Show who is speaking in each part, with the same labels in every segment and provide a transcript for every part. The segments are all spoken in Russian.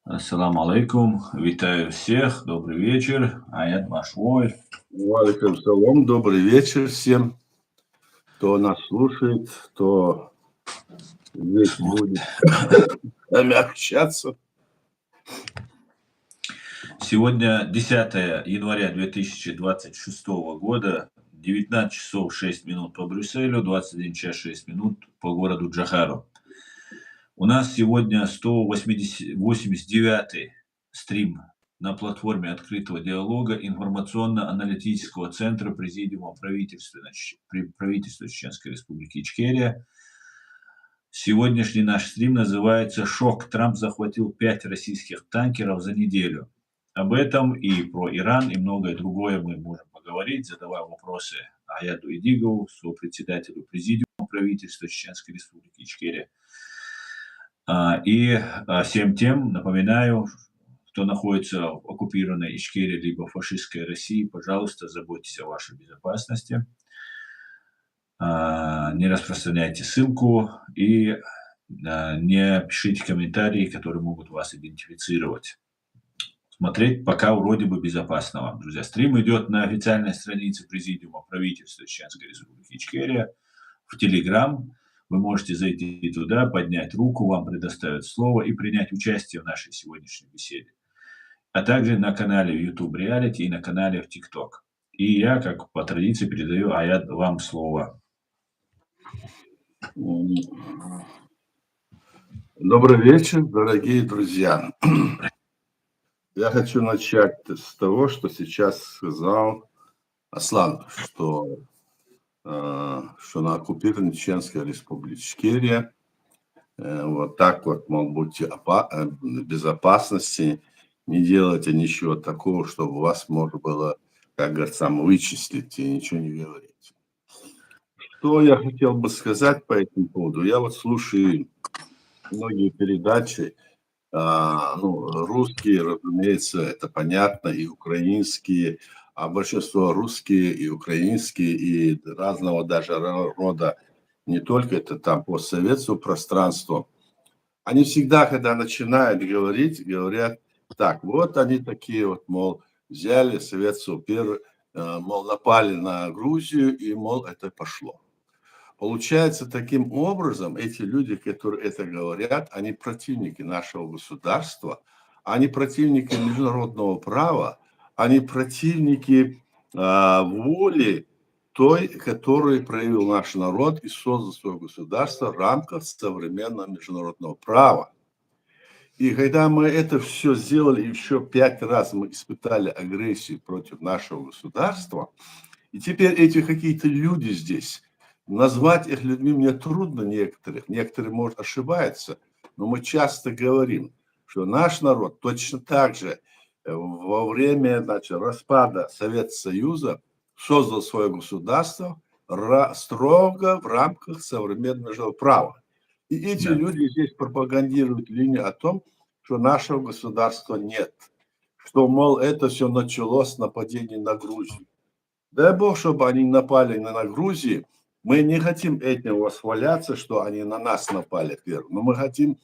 Speaker 1: Ассаламу алейкум. Витаю всех. Добрый вечер. Аят Машвой.
Speaker 2: Валикум салам. Добрый вечер всем, кто нас слушает, кто здесь будет с нами общаться.
Speaker 1: Сегодня 10 января 2026 года, 19 часов 6 минут по Брюсселю, 21 час 6 минут по городу Джахару. У нас сегодня 189-й стрим на платформе открытого диалога информационно-аналитического центра Президиума правительства Чеченской Республики Ичкерия. Сегодняшний наш стрим называется «Шок. Трамп захватил 5 российских танкеров за неделю». Об этом и про Иран, и многое другое мы можем поговорить, задавая вопросы Аяду Идигову, сопредседателю Президиума правительства Чеченской Республики Ичкерия. И всем тем напоминаю, кто находится в оккупированной Ичкерии либо фашистской России, пожалуйста, заботьтесь о вашей безопасности. Не распространяйте ссылку и не пишите комментарии, которые могут вас идентифицировать. Смотреть пока вроде бы безопасно вам, друзья. Стрим идет на официальной странице Президиума правительства Чеченской Республики Ичкерия в Телеграм. Вы можете зайти туда, поднять руку, вам предоставят слово и принять участие в нашей сегодняшней беседе. А также на канале YouTube Reality и на канале в TikTok. И я, как по традиции, передаю Аят вам слово.
Speaker 2: Добрый вечер, дорогие друзья. Я хочу начать с того, что сейчас сказал Аслан, что на оккупированной Чеченской Республике Ичкерия вот так вот, мол, будьте в безопасности, не делайте ничего такого, чтобы вас можно было, как говорится, вычислить и ничего не говорить. Что я хотел бы сказать по этому поводу? Я вот слушаю многие передачи, русские, разумеется, это понятно, и украинские, а большинство русские и украинские, и разного даже рода, не только это там постсоветское пространство. Они всегда, когда начинают говорить, говорят, так, вот они такие вот, мол, взяли советскую, мол, напали на Грузию, и, мол, это пошло. Получается, таким образом, эти люди, которые это говорят, они противники нашего государства, они противники международного права, они противники воли той, которую проявил наш народ и создал свое государство в рамках современного международного права. И когда мы это все сделали, еще 5 раз мы испытали агрессию против нашего государства, и теперь эти какие-то люди здесь, назвать их людьми мне трудно некоторые, может, ошибаются, но мы часто говорим, что наш народ точно так же во время распада Советского Союза создал свое государство строго в рамках современного права. И эти люди здесь пропагандируют линию о том, что нашего государства нет, что, мол, это все началось с нападения на Грузию. Дай Бог, чтобы они напали на Грузию. Мы не хотим этим восхваляться, что они на нас напали первым, но мы хотим,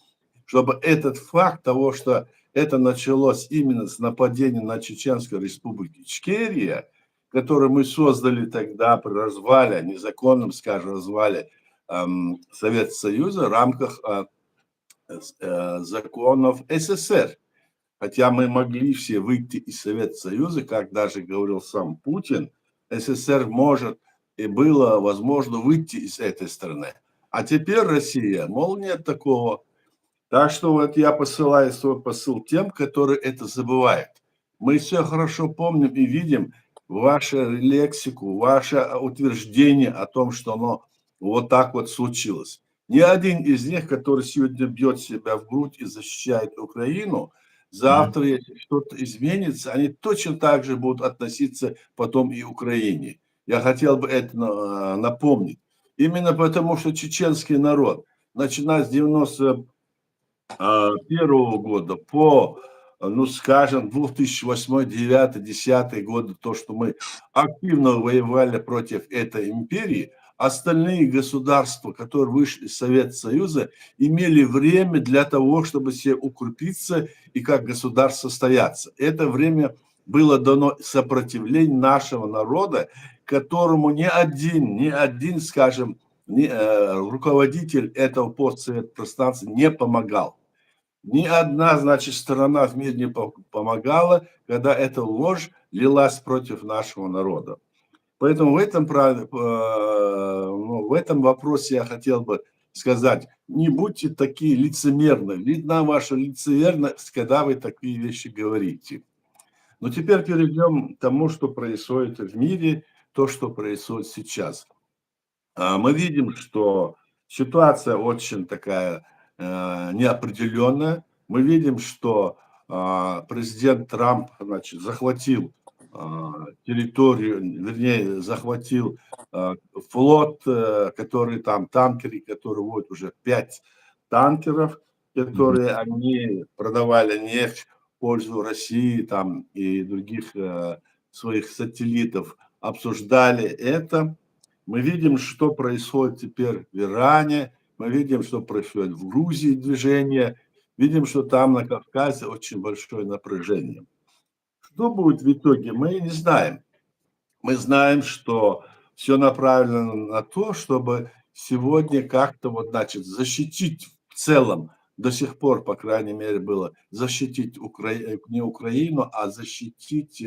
Speaker 2: чтобы этот факт того, что это началось именно с нападения на Чеченскую Республику Ичкерия, которую мы создали тогда при развале, незаконном, скажем, развале Советского Союза в рамках законов СССР. Хотя мы могли все выйти из Советского Союза, как даже говорил сам Путин, СССР может и было возможно выйти из этой страны. А теперь Россия, мол, нет такого. Так что вот я посылаю свой посыл тем, которые это забывают. Мы все хорошо помним и видим вашу лексику, ваше утверждение о том, что оно вот так вот случилось. Ни один из них, который сегодня бьет себя в грудь и защищает Украину, завтра, если что-то изменится, они точно так же будут относиться потом и к Украине. Я хотел бы это напомнить. Именно потому, что чеченский народ, начиная с 91 года по, скажем, 2008, 2009, 2010 годы, то, что мы активно воевали против этой империи, остальные государства, которые вышли из Советского Союза, имели время для того, чтобы себе укрепиться и как государство состояться. Это время было дано сопротивлению нашего народа, которому ни один, скажем, руководитель этого постсоветского пространства не помогал. Ни одна, значит, сторона в мире не помогала, когда эта ложь лилась против нашего народа. Поэтому в этом вопросе я хотел бы сказать, не будьте такие лицемерны. Видна ваша лицемерность, когда вы такие вещи говорите. Но теперь перейдем к тому, что происходит в мире, то, что происходит сейчас. Мы видим, что ситуация очень такая неопределенная. Мы видим, что президент Трамп, значит, захватил территорию, вернее, захватил флот, который там, танкеры, которые вот уже 5 танкеров, которые они продавали нефть в пользу России там и других своих сателлитов, обсуждали это. Мы видим, что происходит теперь в Иране, мы видим, что происходит в Грузии движение, видим, что там на Кавказе очень большое напряжение. Что будет в итоге, мы не знаем. Мы знаем, что все направлено на то, чтобы сегодня как-то вот, значит, защитить в целом, до сих пор, по крайней мере, было защитить не Украину, а защитить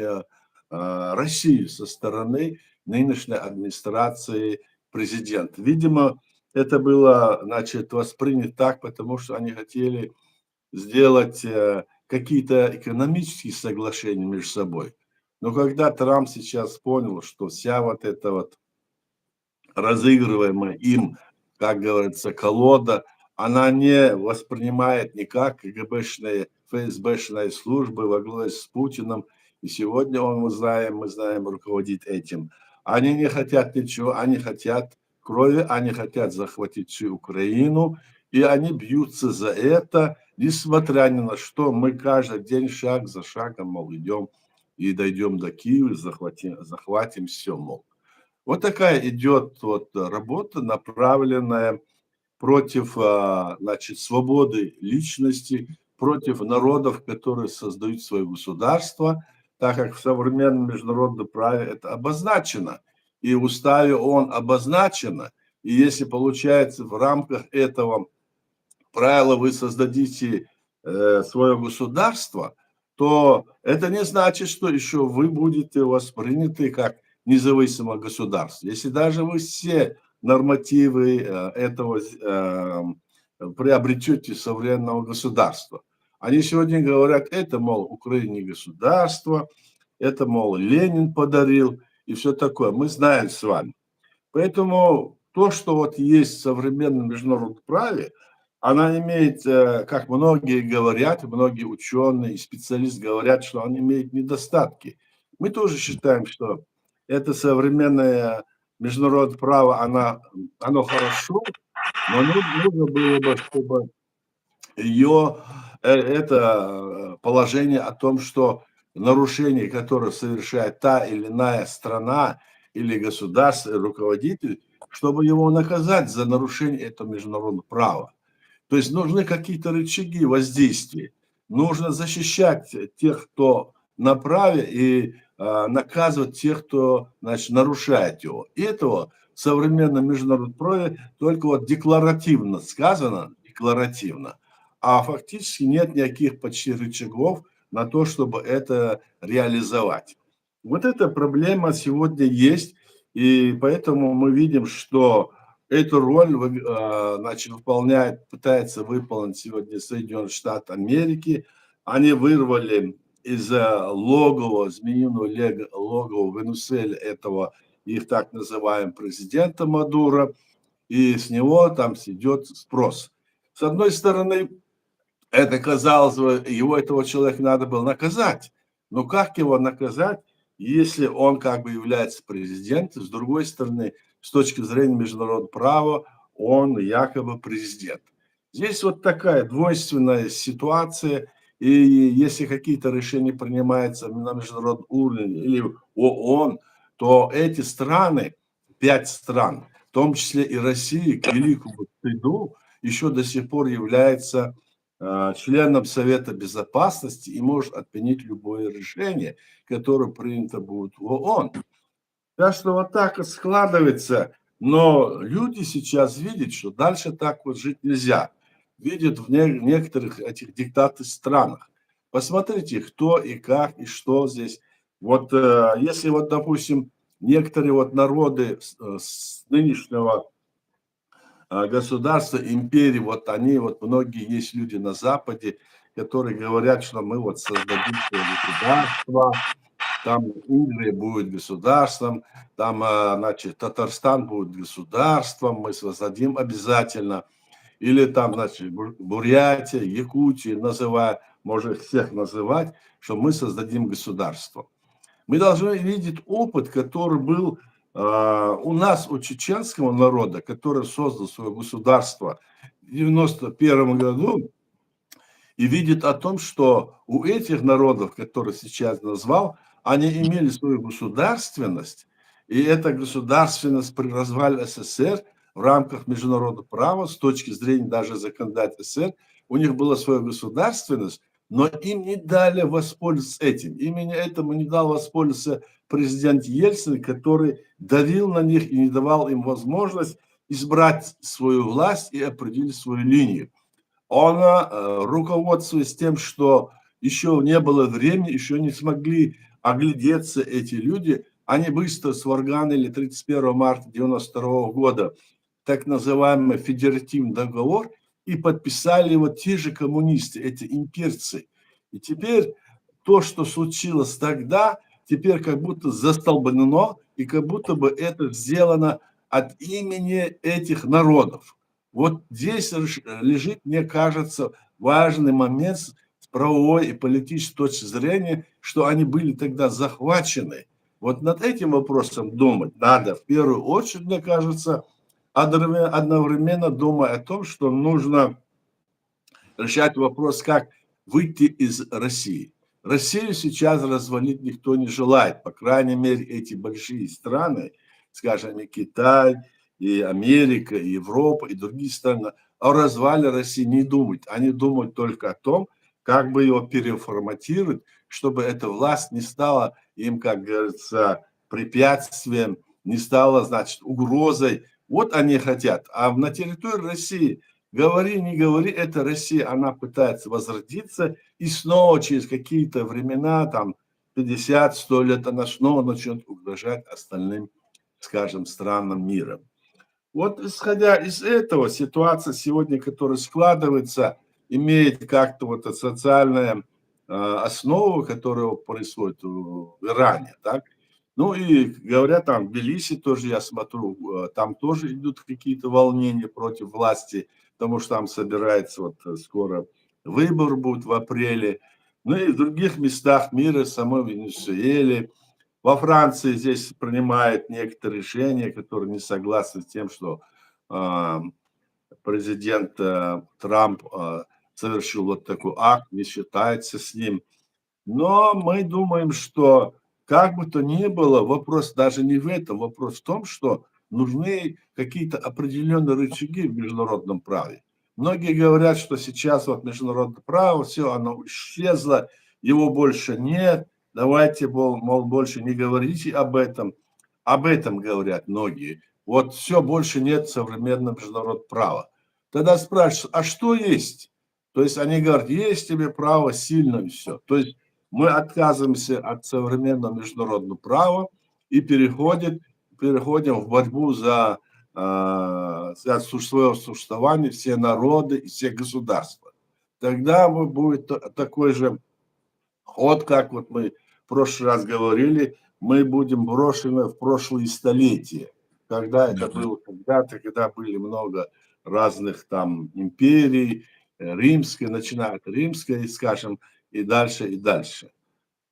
Speaker 2: Россию со стороны нынешней администрации президента. Видимо, это было, значит, воспринято так, потому что они хотели сделать какие-то экономические соглашения между собой. Но когда Трамп сейчас понял, что вся вот эта вот разыгрываемая им, как говорится, колода, она не воспринимает никак КГБшные, ФСБшные службы во главе с Путиным. И сегодня мы знаем, руководит этим. Они не хотят ничего, они хотят крови, они хотят захватить всю Украину, и они бьются за это, несмотря ни на что. Мы каждый день шаг за шагом, мол, идем и дойдем до Киева, захватим все, мол. Вот такая идет вот работа, направленная против, значит, свободы личности, против народов, которые создают свое государство, так как в современном международном праве это обозначено. И в уставе он обозначено. И если получается в рамках этого правила вы создадите свое государство, то это не значит, что еще вы будете восприняты как независимое государство. Если даже вы все нормативы этого приобретете современного государства. Они сегодня говорят, это, мол, Украине государство, это, мол, Ленин подарил и все такое. Мы знаем с вами. Поэтому то, что вот есть в современном международном праве, она имеет, как многие говорят, многие ученые и специалисты говорят, что она имеет недостатки. Мы тоже считаем, что это современное международное право, оно хорошо, но нужно было бы, чтобы это положение о том, что нарушение, которое совершает та или иная страна или государство, руководитель, чтобы его наказать за нарушение этого международного права. То есть нужны какие-то рычаги воздействия. Нужно защищать тех, кто на праве, и наказывать тех, кто, значит, нарушает его. И этого в современном международном праве только вот декларативно сказано, декларативно, а фактически нет никаких почти рычагов на то, чтобы это реализовать. Вот эта проблема сегодня есть, и поэтому мы видим, что эту роль, значит, пытается выполнить сегодня Соединенные Штаты Америки. Они вырвали из логова, змеиного логова в Венесуэле этого их так называемого президента Мадуро, и с него там идет спрос. С одной стороны, это, казалось бы, этого человека надо было наказать. Но как его наказать, если он как бы является президентом? С другой стороны, с точки зрения международного права, он якобы президент. Здесь вот такая двойственная ситуация. И если какие-то решения принимаются на международном уровне или ООН, то эти страны, 5 стран, том числе и Россия, к великому стыду, еще до сих пор является членом Совета Безопасности и может отменить любое решение, которое принято будет в ООН. Так что вот так и складывается. Но люди сейчас видят, что дальше так вот жить нельзя. Видят в некоторых этих диктатурных странах. Посмотрите, кто и как, и что здесь. Вот если вот, допустим, некоторые вот народы с нынешнего государства, империи, вот они, вот многие есть люди на Западе, которые говорят, что мы вот создадим государство, там Индия будет государством, там, значит, Татарстан будет государством, мы создадим обязательно. Или там, значит, Бурятия, Якутия, называя, можно их всех называть, что мы создадим государство. Мы должны видеть опыт, который был у нас, у чеченского народа, который создал свое государство в 1991 году, и видит о том, что у этих народов, которые сейчас назвал, они имели свою государственность, и эта государственность при развале СССР в рамках международного права, с точки зрения даже законодательства СССР, у них была своя государственность, но им не дали воспользоваться этим. Именно этому не дал воспользоваться президент Ельцин, который давил на них и не давал им возможность избрать свою власть и определить свою линию. Он, руководствуясь тем, что еще не было времени, еще не смогли оглядеться эти люди, они быстро сварганили 31 марта 1992 года так называемый федеративный договор и подписали его те же коммунисты, эти имперцы. И теперь то, что случилось тогда, теперь как будто застолбнено, и как будто бы это сделано от имени этих народов. Вот здесь лежит, мне кажется, важный момент с правовой и политической точки зрения, что они были тогда захвачены. Вот над этим вопросом думать надо в первую очередь, мне кажется, одновременно думая о том, что нужно решать вопрос, как выйти из России. Россию сейчас развалить никто не желает, по крайней мере, эти большие страны, скажем, и Китай, и Америка, и Европа, и другие страны, о развале России не думают. Они думают только о том, как бы ее переформатировать, чтобы эта власть не стала им, как говорится, препятствием, не стала, значит, угрозой. Вот они хотят. А на территории России, говори, не говори, это Россия, она пытается возродиться, и снова через какие-то времена, там, 50-100 лет, она снова начнет угрожать остальным, скажем, странам мира. Вот исходя из этого, ситуация сегодня, которая складывается, имеет как-то вот социальную основу, которая происходит в Иране, так? Ну и говорят, там в Тбилиси тоже, я смотрю, там тоже идут какие-то волнения против власти, потому что там собирается вот скоро выбор будет в апреле. Ну и в других местах мира, самой Венесуэле, во Франции здесь принимают некоторые решения, которые не согласны с тем, что президент Трамп совершил вот такой акт, не считается с ним. Но мы думаем, что как бы то ни было, вопрос даже не в этом, вопрос в том, что нужны какие-то определенные рычаги в международном праве. Многие говорят, что сейчас вот международное право, все, оно исчезло, его больше нет, давайте, мол, больше не говорите об этом. Об этом говорят многие. Вот все, больше нет современного международного права. Тогда спрашивают, а что есть? То есть они говорят, есть тебе право сильно и все. То есть мы отказываемся от современного международного права и переходим в борьбу за свое существование все народы и все государства. Тогда будет такой же ход, как вот мы в прошлый раз говорили, мы будем брошены в прошлые столетия, когда это было когда-то, когда были много разных там империй, римская, начиная от римской, скажем, и дальше, и дальше.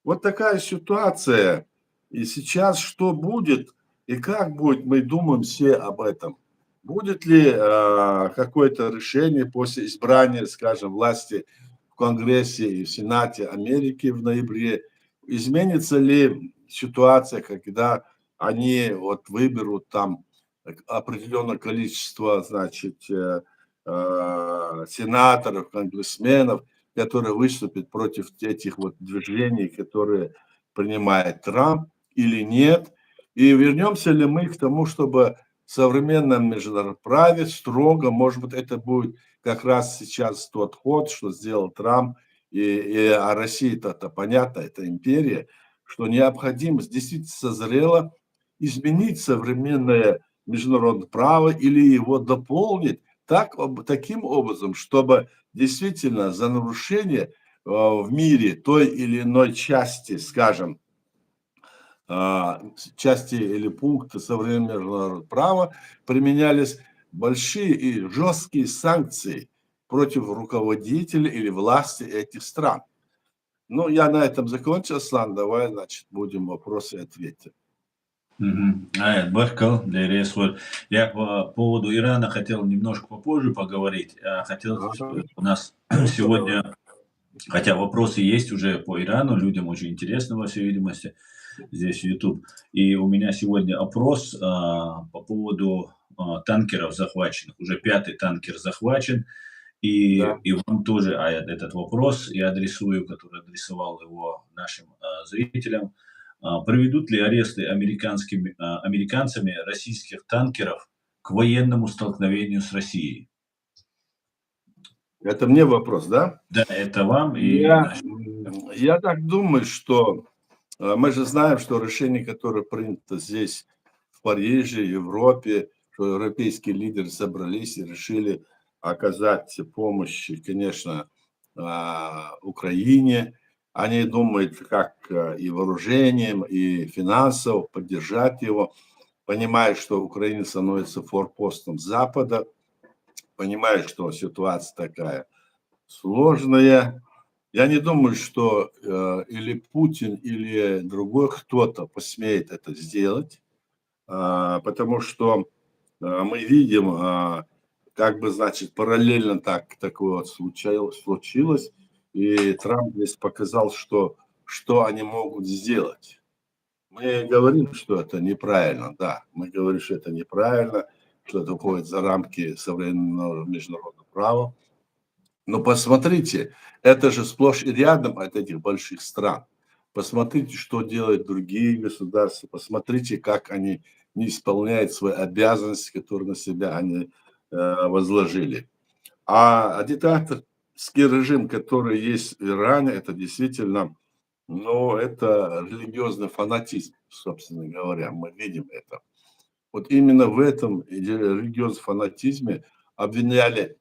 Speaker 2: Вот такая ситуация. И сейчас что будет и как будет, мы думаем все об этом. Будет ли какое-то решение после избрания, скажем, власти в Конгрессе и в Сенате Америки в ноябре? Изменится ли ситуация, когда они вот выберут там определенное количество, значит, сенаторов, конгрессменов, которые выступят против этих вот движений, которые принимает Трамп или нет. И вернемся ли мы к тому, чтобы в современном международном праве строго, может быть, это будет как раз сейчас тот ход, что сделал Трамп, а Россия-то понятно, это империя, что необходимость действительно созрела изменить современное международное право или его дополнить таким образом, чтобы действительно за нарушение в мире той или иной части, скажем, части или пункты современного права применялись большие и жесткие санкции против руководителей или власти этих стран. Ну, я на этом закончил, Аслан. Давай, значит, будем вопросы ответить.
Speaker 1: Баркал, я по поводу Ирана хотел немножко попозже поговорить. Хотел, у нас сегодня, хотя вопросы есть уже по Ирану, людям очень интересно, во всей видимости, здесь YouTube. И у меня сегодня опрос по поводу танкеров захваченных. Уже 5-й танкер захвачен. И вам тоже этот вопрос я адресую, который адресовал его нашим зрителям. Приведут ли аресты американцами российских танкеров к военному столкновению с Россией?
Speaker 2: Это мне вопрос, да?
Speaker 1: Да, это вам.
Speaker 2: Я так думаю, что мы же знаем, что решение, которое принято здесь, в Париже, Европе, что европейские лидеры собрались и решили оказать помощь, конечно, Украине. Они думают, как и вооружением, и финансово поддержать его, понимая, что Украина становится форпостом Запада, понимая, что ситуация такая сложная. Я не думаю, что или Путин, или другой кто-то посмеет это сделать, потому что мы видим, как бы, значит, параллельно такое вот случилось, и Трамп здесь показал, что они могут сделать. Мы говорим, что это неправильно, да, мы говорим, что это неправильно, что это уходит за рамки современного международного права. Но посмотрите, это же сплошь и рядом от этих больших стран. Посмотрите, что делают другие государства, посмотрите, как они не исполняют свои обязанности, которые на себя они возложили. А диктаторский режим, который есть в Иране, это действительно, ну, это религиозный фанатизм, собственно говоря, мы видим это. Вот именно в этом религиозном фанатизме обвиняет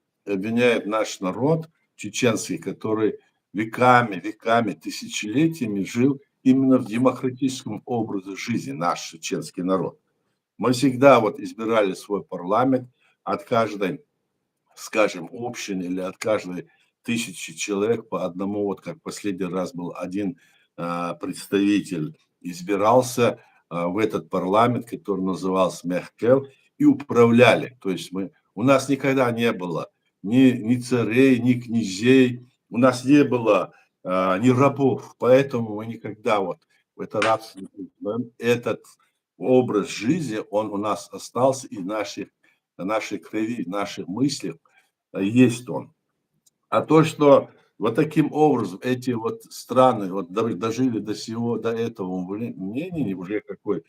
Speaker 2: наш народ чеченский, который веками, тысячелетиями жил именно в демократическом образе жизни, наш чеченский народ. Мы всегда вот избирали свой парламент от каждой, скажем, общины или от каждой тысячи человек по одному, вот как последний раз был один представитель избирался в этот парламент, который назывался Мехкел, и управляли. То есть у нас никогда не было ни царей, ни князей, у нас не было ни рабов, поэтому мы никогда вот в это рабство, этот образ жизни, он у нас остался и в нашей крови, в наших мыслях есть он. А то, что вот таким образом эти вот страны вот дожили до этого времени, уже какой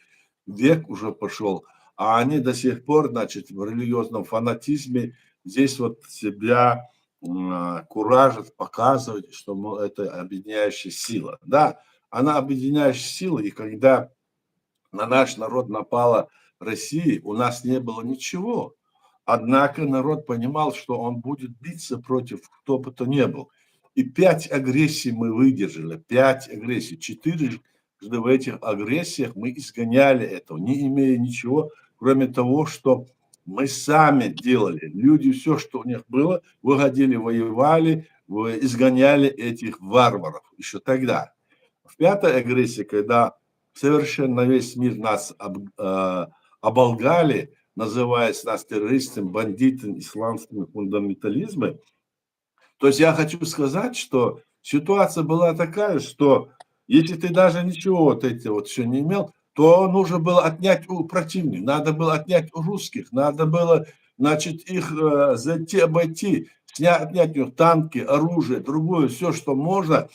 Speaker 2: век уже пошел, а они до сих пор, значит, в религиозном фанатизме здесь вот себя куражат, показывают, что это объединяющая сила. Да, она объединяющая сила, и когда на наш народ напала Россия, у нас не было ничего. Однако народ понимал, что он будет биться против кто бы то ни был. И 5 агрессий мы выдержали, 5 агрессий. 4 в этих агрессиях мы изгоняли этого, не имея ничего, кроме того, что мы сами делали. Люди, все, что у них было, выходили, воевали, изгоняли этих варваров еще тогда. В 5-й агрессии, когда совершенно весь мир нас оболгали, называя нас террористами, бандитами, исламскими фундаментализмами. То есть я хочу сказать, что ситуация была такая, что если ты даже ничего вот эти вот все не имел, то нужно было отнять у противника, надо было отнять у русских, надо было, значит, их обойти, отнять у них танки, оружие, другое, все, что можно.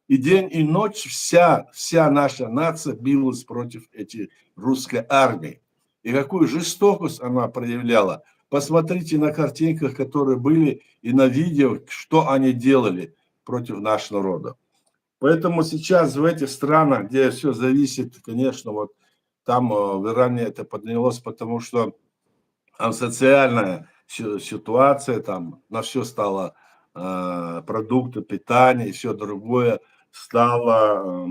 Speaker 2: И день, и ночь вся наша нация билась против этой русской армии. И какую жестокость она проявляла. Посмотрите на картинках, которые были, и на видео, что они делали против нашего народа. Поэтому сейчас в этих странах, где все зависит, конечно, вот там в Иране это поднялось, потому что там социальная ситуация, там на все стало, продукты питания и все другое стало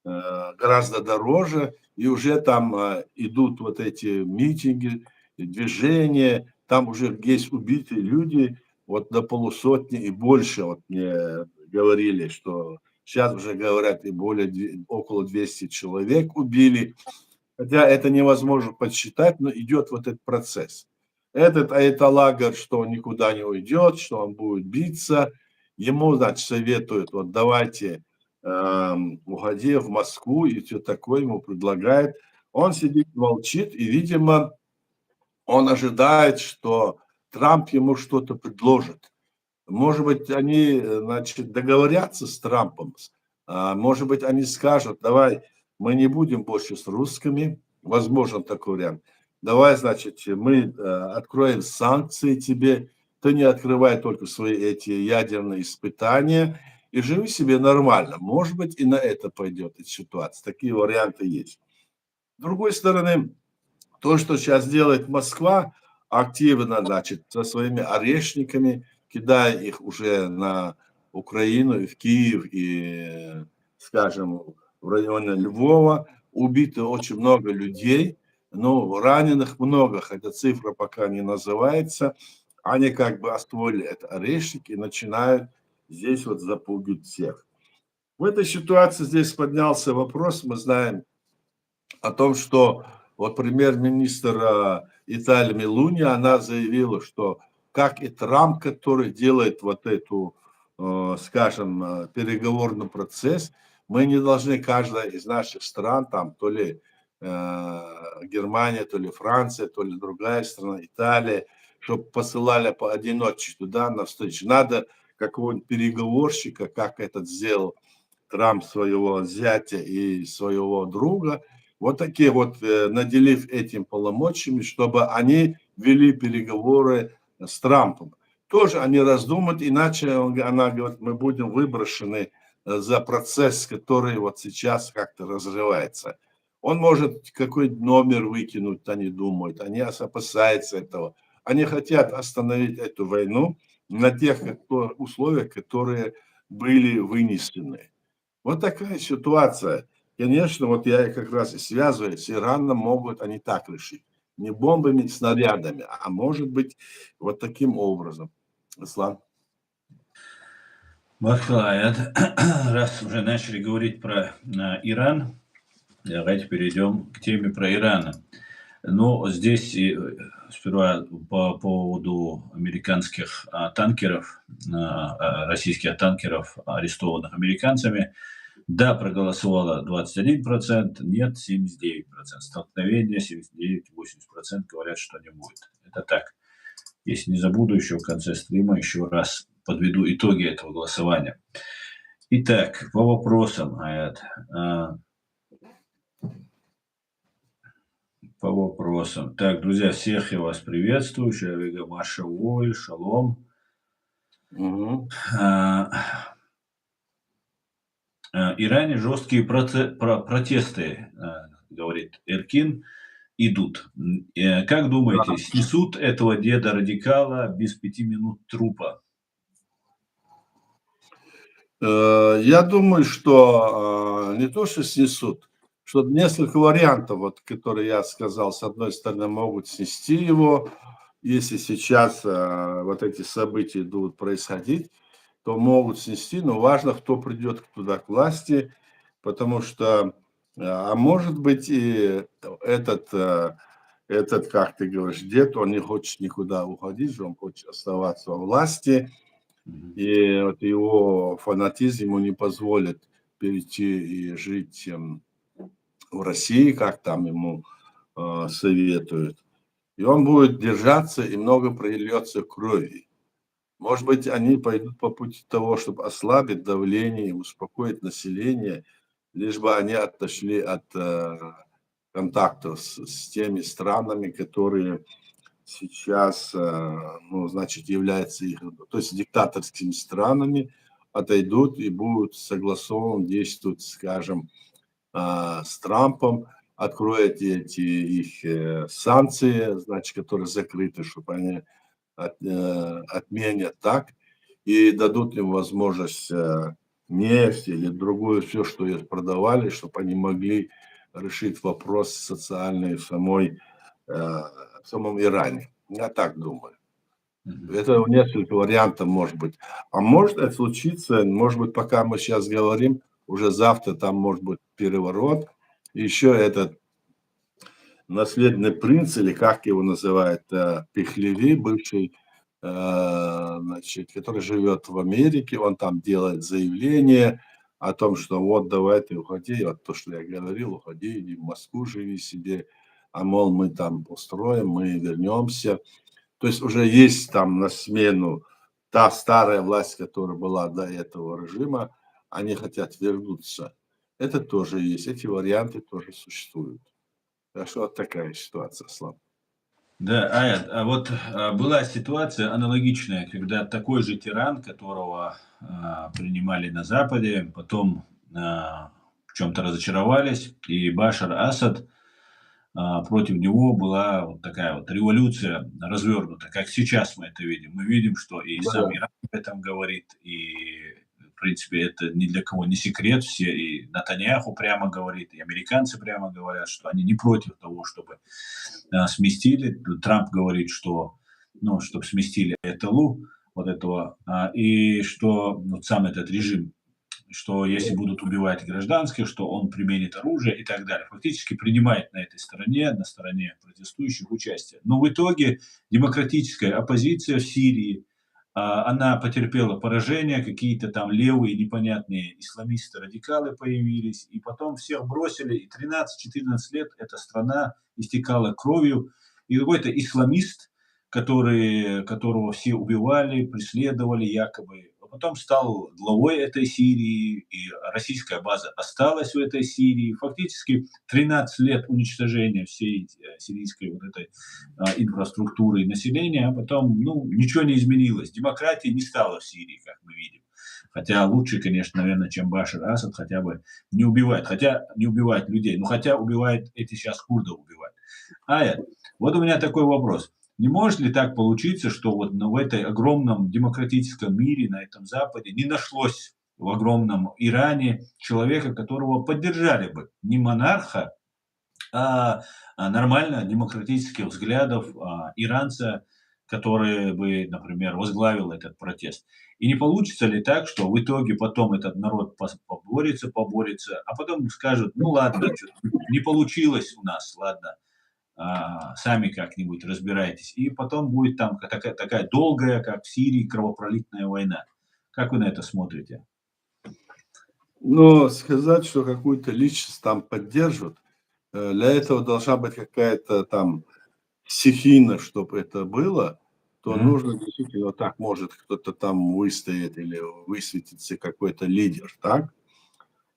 Speaker 2: гораздо дороже, и уже там идут вот эти митинги, движения, там уже есть убитые люди, вот до полусотни и больше, вот мне говорили, что сейчас уже говорят и около 200 человек убили, хотя это невозможно подсчитать, но идет вот этот процесс. Этот аятолла говорит, что он никуда не уйдет, что он будет биться. Ему, значит, советуют, вот давайте уходи в Москву и все такое ему предлагает. Он сидит, молчит, и, видимо, он ожидает, что Трамп ему что-то предложит. Может быть, они, значит, договорятся с Трампом, может быть, они скажут, давай, мы не будем больше с русскими, возможен такой вариант. Давай, значит, мы откроем санкции тебе, ты не открывай только свои эти ядерные испытания и живи себе нормально. Может быть, и на это пойдет эта ситуация. Такие варианты есть. С другой стороны, то, что сейчас делает Москва, активно, значит, со своими орешниками, кидая их уже на Украину, и в Киев, и, скажем, в районе Львова, убито очень много людей, но раненых много, хотя цифра пока не называется. Они как бы освоили это орешники и начинают здесь вот запугивать всех. В этой ситуации здесь поднялся вопрос, мы знаем о том, что вот премьер-министр Италии Мелони, она заявила, что как и Трамп, который делает вот эту, скажем, переговорный процесс, мы не должны, каждая из наших стран, там то ли Германия, то ли Франция, то ли другая страна, Италия, чтобы посылали поодиночке туда на встречу. Надо какого-нибудь переговорщика, как этот сделал Трамп, своего зятя и своего друга, вот такие вот, наделив этим полномочиями, чтобы они вели переговоры с Трампом. Тоже они раздумают, иначе она говорит, мы будем выброшены за процесс, который вот сейчас как-то разрывается. Он может какой-то номер выкинуть, они думают, они опасаются этого. Они хотят остановить эту войну на тех условиях, которые были вынесены. Вот такая ситуация. Конечно, вот я как раз и связываю, с Ираном могут они так решить. Не бомбами, снарядами, а может быть вот таким образом. Ислам.
Speaker 1: Бархаят, раз уже начали говорить про Иран, давайте перейдем к теме про Иран. Ну, здесь сперва по поводу американских танкеров, российских танкеров, арестованных американцами. Да, проголосовало 21%, нет 79%. Столкновение 79-80% говорят, что не будет. Это так. Если не забуду, еще в конце стрима еще раз подведу итоги этого голосования. Итак, по вопросам, Аят. По вопросам. Так, друзья, всех я вас приветствую. Шавига Маша Вой, шалом.
Speaker 2: Угу.
Speaker 1: Иране жесткие протесты, говорит Эркин, идут. Как думаете, снесут этого деда-радикала без 5 минут трупа?
Speaker 2: Я думаю, что не то, что снесут, что несколько вариантов, вот, которые я сказал, с одной стороны, могут снести его, если сейчас вот эти события будут происходить, то могут снести, но важно, кто придет туда к власти, потому что, а может быть, и этот, как ты говоришь, дед, он не хочет никуда уходить, он хочет оставаться во власти, и вот его фанатизм ему не позволит перейти и жить в России, как там ему советуют. И он будет держаться, и много прольется крови. Может быть, они пойдут по пути того, чтобы ослабить давление и успокоить население, лишь бы они отошли от контактов с теми странами, которые сейчас, ну, значит, являются их, то есть диктаторскими странами, отойдут и будут согласованно действовать, скажем, с Трампом, откроют эти их санкции, значит, которые закрыты, чтобы они отменят так и дадут им возможность нефть или другое все, что их продавали, чтобы они могли решить вопрос социальный в самом Иране. Я так думаю. Это несколько вариантов может быть. А может это случиться, может быть, пока мы сейчас говорим, уже завтра там может быть переворот. Еще этот наследный принц, или как его называют, Пехлеви, бывший, значит, который живет в Америке, он там делает заявление о том, что вот давай ты уходи, вот то, что я говорил, уходи, иди в Москву, живи себе, а мол, мы там устроим, мы вернемся. То есть уже есть там на смену та старая власть, которая была до этого режима, они хотят вернуться. Это тоже есть, эти варианты тоже существуют. Так что вот такая ситуация, Слава.
Speaker 1: Да, а вот была ситуация аналогичная, когда такой же тиран, которого принимали на Западе, потом в чем-то разочаровались, и Башар Асад, против него была вот такая вот революция развернута, как сейчас мы это видим. Мы видим, что и сам
Speaker 2: Да.
Speaker 1: Иран об этом говорит, и, в принципе, это ни для кого не секрет. Все, и Натаньяху прямо говорит, и американцы прямо говорят, что они не против того, чтобы сместили. Трамп говорит, что, ну, чтобы сместили Этелу, вот этого, и что вот сам этот режим, что если будут убивать гражданских, что он применит оружие и так далее. Фактически принимает на этой стороне, на стороне протестующих участие. Но в итоге демократическая оппозиция в Сирии, она потерпела поражение, какие-то там левые непонятные исламисты-радикалы появились, и потом всех бросили, и 13-14 лет эта страна истекала кровью, и какой-то исламист, которого все убивали, преследовали якобы, а потом стал главой этой Сирии, и российская база осталась в этой Сирии. Фактически 13 лет уничтожения всей сирийской вот этой инфраструктуры и населения, а потом, ну, ничего не изменилось. Демократии не стало в Сирии, как мы видим. Хотя лучше, конечно, наверное, чем Башар Асад, хотя бы не убивает. Хотя не убивает людей, но хотя убивает, эти сейчас курдов убивают. Вот у меня такой вопрос. Не может ли так получиться, что вот в этой огромном демократическом мире, на этом Западе, не нашлось в огромном Иране человека, которого поддержали бы не монарха, нормально демократических взглядов иранца, который бы, например, возглавил этот протест. И не получится ли так, что в итоге потом этот народ поборется, а потом скажут, ну ладно, не получилось у нас, ладно, сами как-нибудь разбирайтесь. И потом будет там такая долгая, как в Сирии, кровопролитная война. Как вы на это смотрите?
Speaker 2: Но сказать, что какую-то личность там поддержат, для этого должна быть какая-то там стихийно, чтобы это было, то
Speaker 1: Мгм.
Speaker 2: нужно действительно вот так может кто-то там выстоять или высветиться какой-то лидер, так?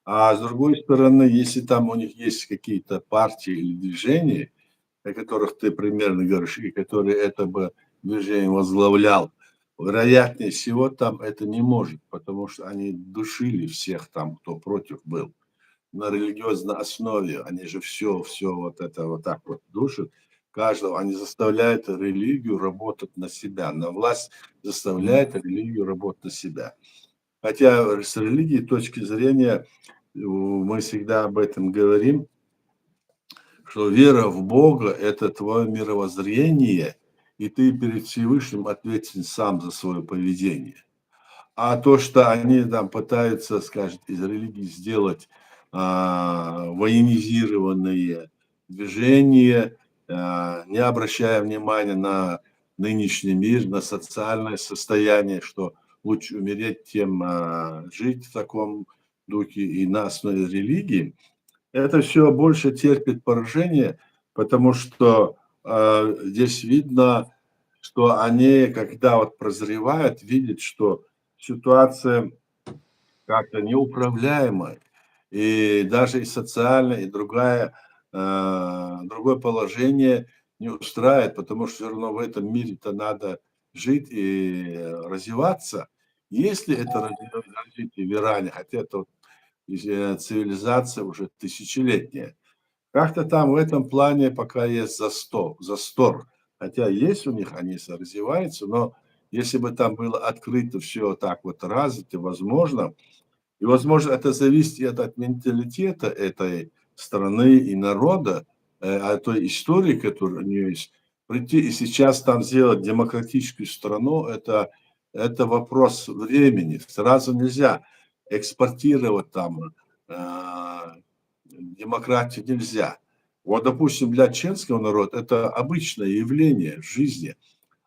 Speaker 2: А с другой стороны, если там у них есть какие-то партии или движения, о которых ты примерно говоришь, и которые это бы движение возглавлял, вероятнее всего там это не может, потому что они душили всех там, кто против был. На религиозной основе, они же все вот это вот так вот душат каждого, они заставляют религию работать на себя, на власть
Speaker 1: Мгм.
Speaker 2: заставляет религию работать на себя. Хотя с религии точки зрения, мы всегда об этом говорим, что вера в Бога – это твое мировоззрение, и ты перед Всевышним ответственен сам за свое поведение. А то, что они там пытаются, скажем, из религии сделать военизированные движения, не обращая внимания на нынешний мир, на социальное состояние, что лучше умереть, чем жить в таком духе и на основе религии, это все больше терпит поражение, потому что здесь видно, что они, когда вот прозревают, видят, что ситуация как-то неуправляемая, и даже и социальное, и другое положение не устраивает, потому что все равно в этом мире-то надо жить и развиваться. Если это развитие в Иране, хотя это вот цивилизация уже тысячелетняя, как-то там в этом плане пока есть застор. Хотя есть у них, они развиваются, но если бы там было открыто все так вот развито, возможно, и, возможно, это зависит и от менталитета этой страны и народа, от той истории, которая у нее есть. Прийти и сейчас там сделать демократическую страну, это вопрос времени. Сразу нельзя экспортировать там демократию нельзя. Вот, допустим, для чеченского народа это обычное явление в жизни,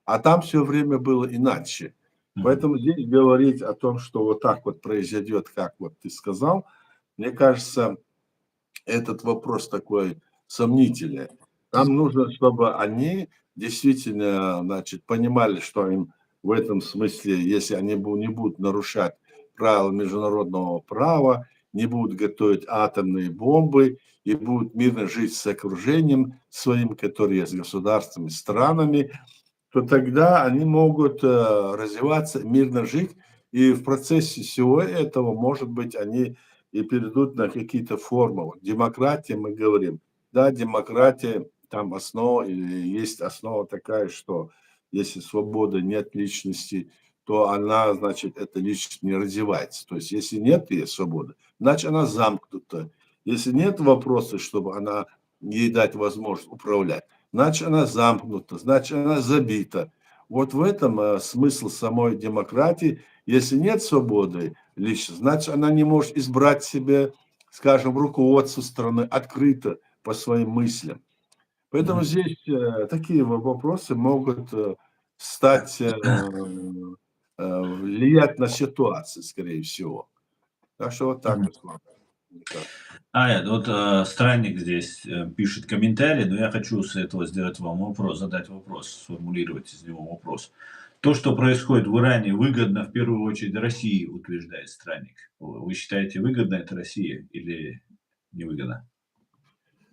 Speaker 2: а там все время было иначе. Поэтому здесь говорить о том, что вот так вот произойдет, как вот ты сказал, мне кажется, этот вопрос такой сомнительный. Нам нужно, чтобы они действительно, значит, понимали, что им в этом смысле, если они не будут нарушать правила международного права, не будут готовить атомные бомбы и будут мирно жить с окружением своим, которое с государствами, странами, то тогда они могут развиваться, мирно жить, и в процессе всего этого, может быть, они и перейдут на какие-то формы. Вот демократия, мы говорим, да, демократия, там основа, или есть основа такая, что если свободы нет личности, то она, значит, эта личность не развивается. То есть, если нет ее свободы, значит, она замкнута. Если нет вопроса, чтобы она, ей дать возможность управлять, значит, она замкнута, значит, она забита. Вот в этом смысл самой демократии. Если нет свободы лично, значит, она не может избрать себе, скажем, руководство страны открыто по своим мыслям. Поэтому здесь такие вопросы могут стать, влиять на ситуацию, скорее всего. Так что вот так, Руслан, мне кажется.
Speaker 1: Вот странник здесь пишет комментарий, но я хочу с этого сделать вам вопрос, задать вопрос, сформулировать из него вопрос. То, что происходит в Иране, выгодно в первую очередь России, утверждает странник. Вы считаете, выгодно это России или невыгодно?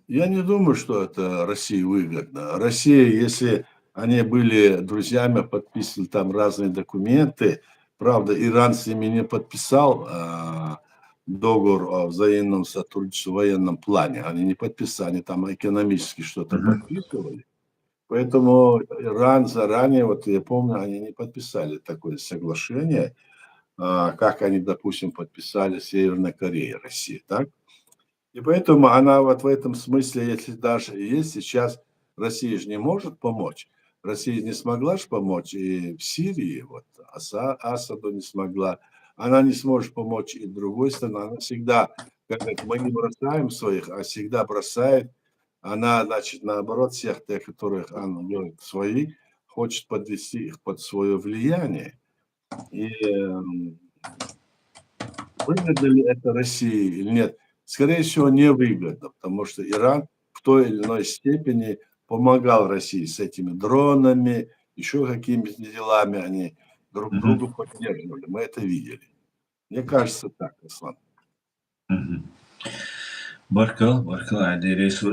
Speaker 2: Я не думаю, что это России выгодно. Россия, если они были друзьями, подписывали там разные документы, правда, Иран с ними не подписал договор о взаимном сотрудничестве в военном плане. Они не подписали, они там экономически что-то подписывали. Поэтому Иран заранее, вот я помню, они не подписали такое соглашение, как они, допустим, подписали с Северной Кореей, Россия, так? И поэтому она вот в этом смысле, если даже есть сейчас, Россия же не может помочь. Россия не смогла же помочь и в Сирии, вот Асаду не смогла. Она не сможет помочь и другой стороне. Она всегда, как говорит, мы не бросаем своих, а всегда бросает. Она, значит, наоборот, всех тех, которых она говорит свои, хочет подвести их под свое влияние. И выгодно ли это России или нет? Скорее всего, невыгодно, потому что Иран в той или иной степени помогал России с этими дронами, еще какими-то делами они друг друга поддерживали. Мы это видели. Мне кажется так, Аслан.
Speaker 1: Баркал, Адересу.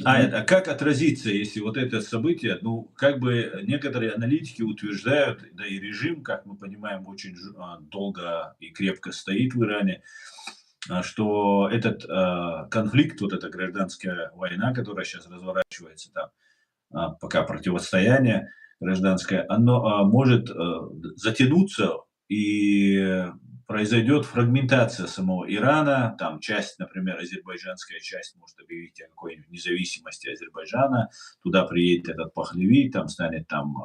Speaker 1: А как отразится, если вот это событие, ну, как бы некоторые аналитики утверждают, да и режим, как мы понимаем, очень долго и крепко стоит в Иране, что этот конфликт, вот эта гражданская война, которая сейчас разворачивается там, пока противостояние гражданское, оно может затянуться и произойдет фрагментация самого Ирана, там часть, например, азербайджанская часть может объявить о какой-нибудь независимости Азербайджана, туда приедет этот Пахлеви, там станет там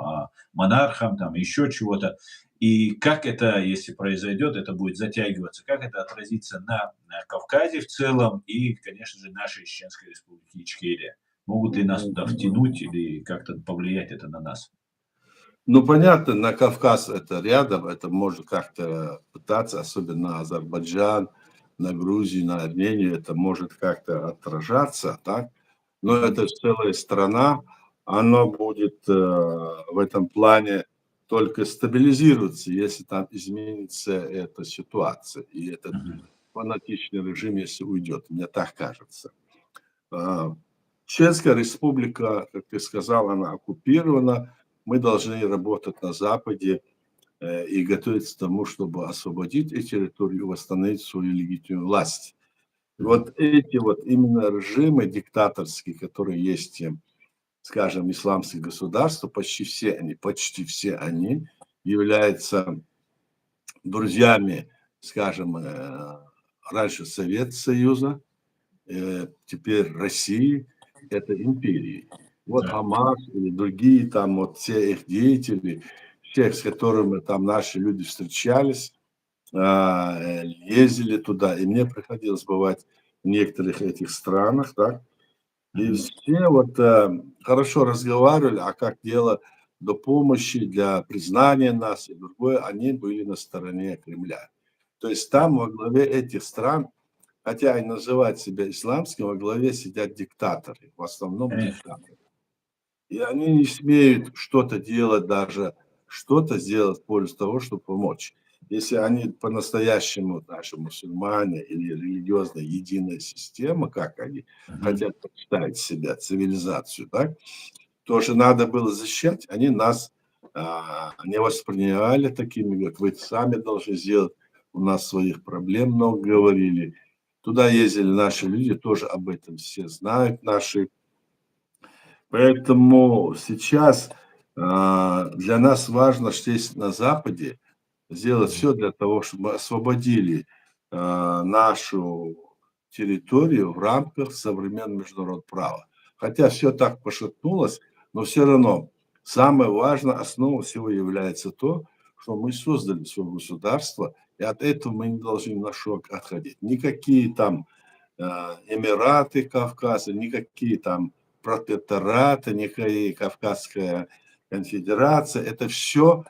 Speaker 1: монархом, там еще чего-то. И как это, если произойдет, это будет затягиваться, как это отразится на Кавказе в целом и, конечно же, нашей Чеченской Республике Ичкерия. Могут ли нас туда втянуть или как-то повлиять это на нас?
Speaker 2: Ну, понятно, на Кавказ это рядом, это можно как-то пытаться, особенно Азербайджан, на Грузию, на Армению, это может как-то отражаться, так? Но это целая страна, она будет в этом плане только стабилизироваться, если там изменится эта ситуация, и этот
Speaker 1: Мгм.
Speaker 2: фанатичный режим, если уйдет, мне так кажется. А, Чеченская республика, как ты сказал, она оккупирована, мы должны работать на Западе и готовиться к тому, чтобы освободить эти территории и восстановить свою легитимную власть.
Speaker 1: Мгм.
Speaker 2: Вот эти вот именно режимы диктаторские, которые есть, скажем, исламские государства, почти все они являются друзьями, скажем, раньше Советского Союза, теперь России, это империи. Вот
Speaker 1: Да.
Speaker 2: Хамас или другие там вот все их деятели, всех, с которыми там наши люди встречались, ездили туда, и мне приходилось бывать в некоторых этих странах, да, и
Speaker 1: Мгм.
Speaker 2: все вот хорошо разговаривали, а как дело до помощи, для признания нас и другое, они были на стороне Кремля. То есть там во главе этих стран, хотя и называют себя исламскими, во главе сидят диктаторы, в основном
Speaker 1: Конечно.
Speaker 2: диктаторы. И они не смеют что-то делать, даже что-то сделать в пользу того, чтобы помочь. Если они по-настоящему, наши мусульмане или религиозная единая система, как они
Speaker 1: Мгм.
Speaker 2: хотят представить себя, цивилизацию, так, тоже надо было защищать, они нас не воспринимали такими, говорят, вы сами должны сделать, у нас своих проблем много говорили. Туда ездили наши люди, тоже об этом все знают, наши. Поэтому сейчас для нас важно, что здесь на Западе сделать
Speaker 1: Мгм.
Speaker 2: все для того, чтобы мы освободили нашу территорию в рамках современного международного права. Хотя все так пошатнулось, но все равно самое важное, основа всего является то, что мы создали свое государство, и от этого мы не должны на шаг отходить. Никакие там Эмираты Кавказа, никакие там протектораты, никакая Кавказская конфедерация. Это все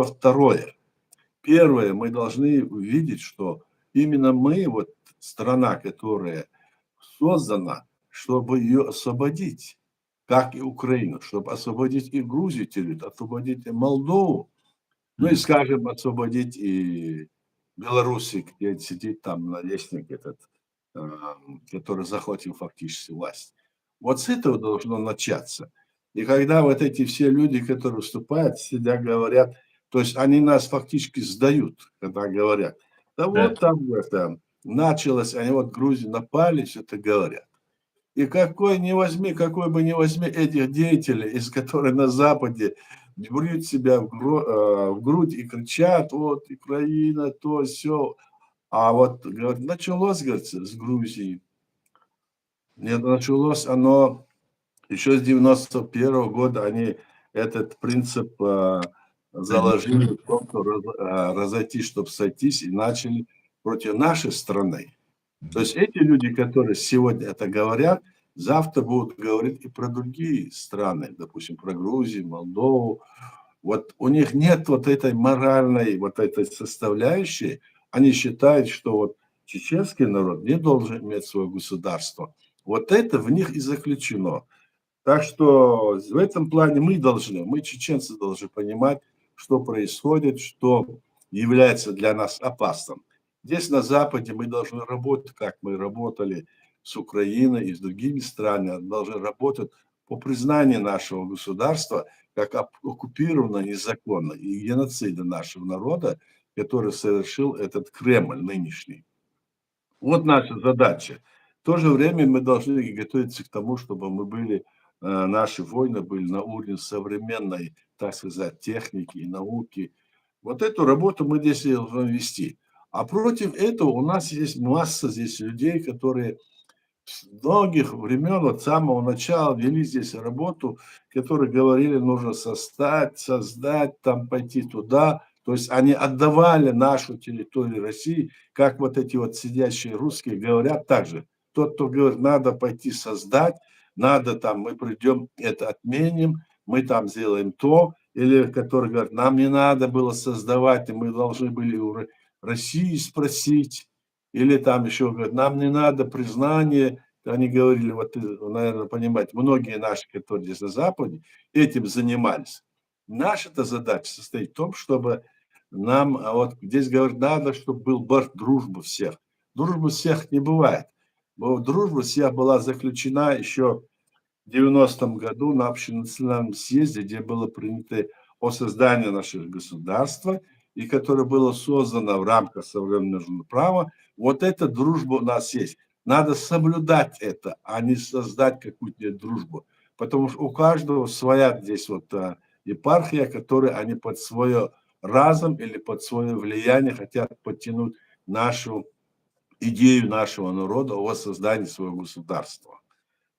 Speaker 2: второе. Первое, мы должны увидеть, что именно мы, вот страна, которая создана, чтобы ее освободить, как и Украину, чтобы освободить и Грузию, освободить и Молдову, ну и,
Speaker 1: Мгм.
Speaker 2: скажем, освободить и Белоруссию, где сидит там наместник этот, который захватил фактически власть. Вот с этого должно начаться. И когда вот эти все люди, которые выступают, всегда говорят, то есть они нас фактически сдают, когда говорят, да
Speaker 1: Да.
Speaker 2: вот там это началось, они вот Грузию напали, все это говорят. И какой бы ни возьми этих деятелей, из которых на Западе бьют себя в грудь и кричат, вот Украина, то, все. А вот, говорит, началось, говорит, с Грузии. Нет, началось оно еще с 91 года. Они этот принцип заложили в том, что разойтись, чтобы сойтись, и начали против нашей страны. То
Speaker 1: Мгм.
Speaker 2: есть эти люди, которые сегодня это говорят, завтра будут говорить и про другие страны, допустим, про Грузию, Молдову. Вот у них нет вот этой моральной, вот этой составляющей. Они считают, что вот чеченский народ не должен иметь свое государство. Вот это в них и заключено. Так что в этом плане мы, чеченцы, должны понимать, что происходит, что является для нас опасным. Здесь на Западе мы должны работать, как мы работали с Украиной и с другими странами, должны работать по признанию нашего государства как оккупированного незаконно и геноцида нашего народа, который совершил этот Кремль нынешний. Вот наша задача. В то же время мы должны готовиться к тому, чтобы наши войны были на уровне современной, так сказать, техники и науки. Вот эту работу мы здесь и должны вести. А против этого у нас есть масса здесь людей, которые с многих времен, от самого начала вели здесь работу, которые говорили, нужно создать, там пойти туда. То есть они отдавали нашу территорию России, как вот эти вот сидящие русские говорят также. Тот, кто говорит, надо пойти создать, надо там, мы придем, это отменим, мы там сделаем то, или который говорит, нам не надо было создавать, и мы должны были у России спросить, Или там еще говорят, нам не надо признания. Они говорили, вот, наверное, понимаете, многие наши, которые здесь на Западе, этим занимались. Наша-то задача состоит в том, чтобы нам, вот здесь говорят, надо, чтобы был дружба всех. Дружба всех не бывает. Дружба всех была заключена еще в 90-м году на общенациональном съезде, где было принято о создании нашего государства, и которое было создано в рамках современного права. Вот эта дружба у нас есть. Надо соблюдать это, а не создать какую-то дружбу. Потому что у каждого своя здесь вот епархия, которую они под свое разум или под свое влияние хотят подтянуть нашу идею нашего народа о создании своего государства.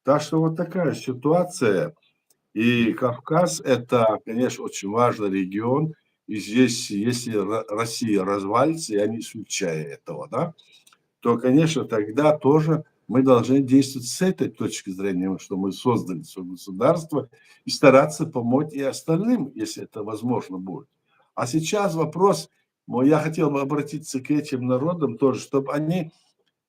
Speaker 2: Так что вот такая ситуация. И Кавказ – это, конечно, очень важный регион. И здесь, если Россия развалится, я не исключаю этого, да, то, конечно, тогда тоже мы должны действовать с этой точки зрения, что мы создали свое государство, и стараться помочь и остальным, если это возможно будет. А сейчас вопрос, я хотел бы обратиться к этим народам тоже, чтобы они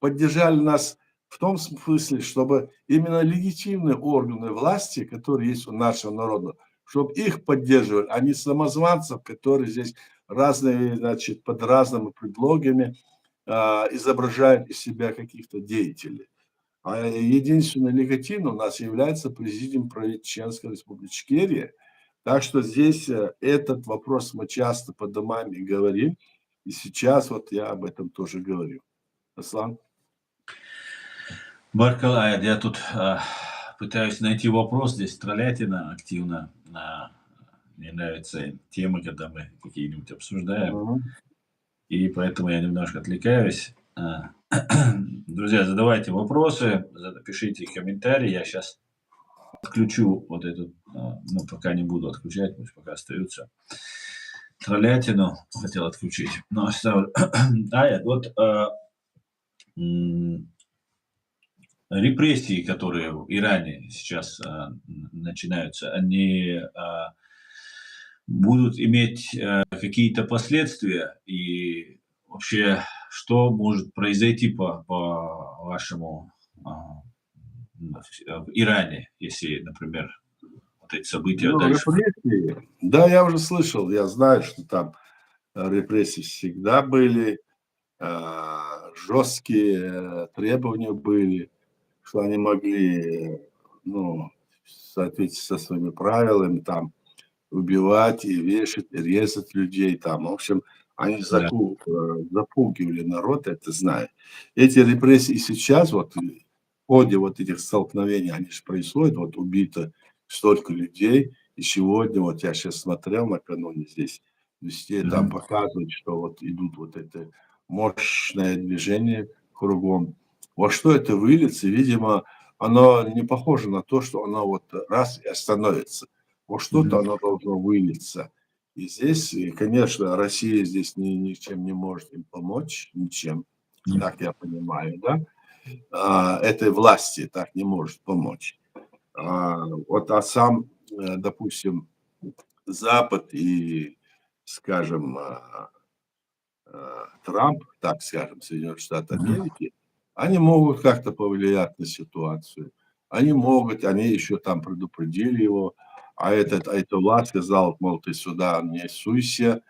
Speaker 2: поддержали нас в том смысле, чтобы именно легитимные органы власти, которые есть у нашего народа, чтобы их поддерживали, а не самозванцев, которые здесь разные, значит, под разными предлогами изображают из себя каких-то деятелей. А единственный легитимный у нас является президент правительства Чеченской Республики Ичкерия. Так что здесь этот вопрос мы часто поднимаем и говорим. И сейчас вот я об этом тоже говорю. Аслан?
Speaker 1: Баркалай, я тут пытаюсь найти вопрос, здесь троллятина активно. Мне нравятся темы, когда мы какие-нибудь обсуждаем, и поэтому я немножко отвлекаюсь. Друзья, задавайте вопросы, пишите комментарии. Я сейчас отключу вот эту, ну, пока не буду отключать, пусть пока остаются. Троллятину хотел отключить, но оставлю. Вот репрессии, которые в Иране сейчас начинаются, они будут иметь какие-то последствия? И вообще, что может произойти по вашему в Иране, если, например, вот эти события дальше?
Speaker 2: Репрессии. Да, я уже слышал, я знаю, что там репрессии всегда были, жесткие требования были, что они могли, ну, в соответствии со своими правилами, там, убивать и вешать, и резать людей там. В общем, они
Speaker 1: Да.
Speaker 2: запугивали народ, это знаю. Эти репрессии сейчас, вот в ходе вот этих столкновений, они же происходят, вот убито столько людей, и сегодня, вот я сейчас смотрел накануне здесь, везде там показывают, что вот идут вот это мощное движение кругом. Во что это выльется, видимо, оно не похоже на то, что оно вот раз и остановится. Во что-то оно должно вылиться. И здесь, и, конечно, Россия здесь ничем не может им помочь, ничем, так я понимаю, да? Этой власти так не может помочь. А сам, допустим, Запад и, скажем, Трамп, так скажем, Соединенные Штаты Америки, они могут как-то повлиять на ситуацию. Они могут, они еще там предупредили его, эта власть сказала, мол, ты сюда не суйся,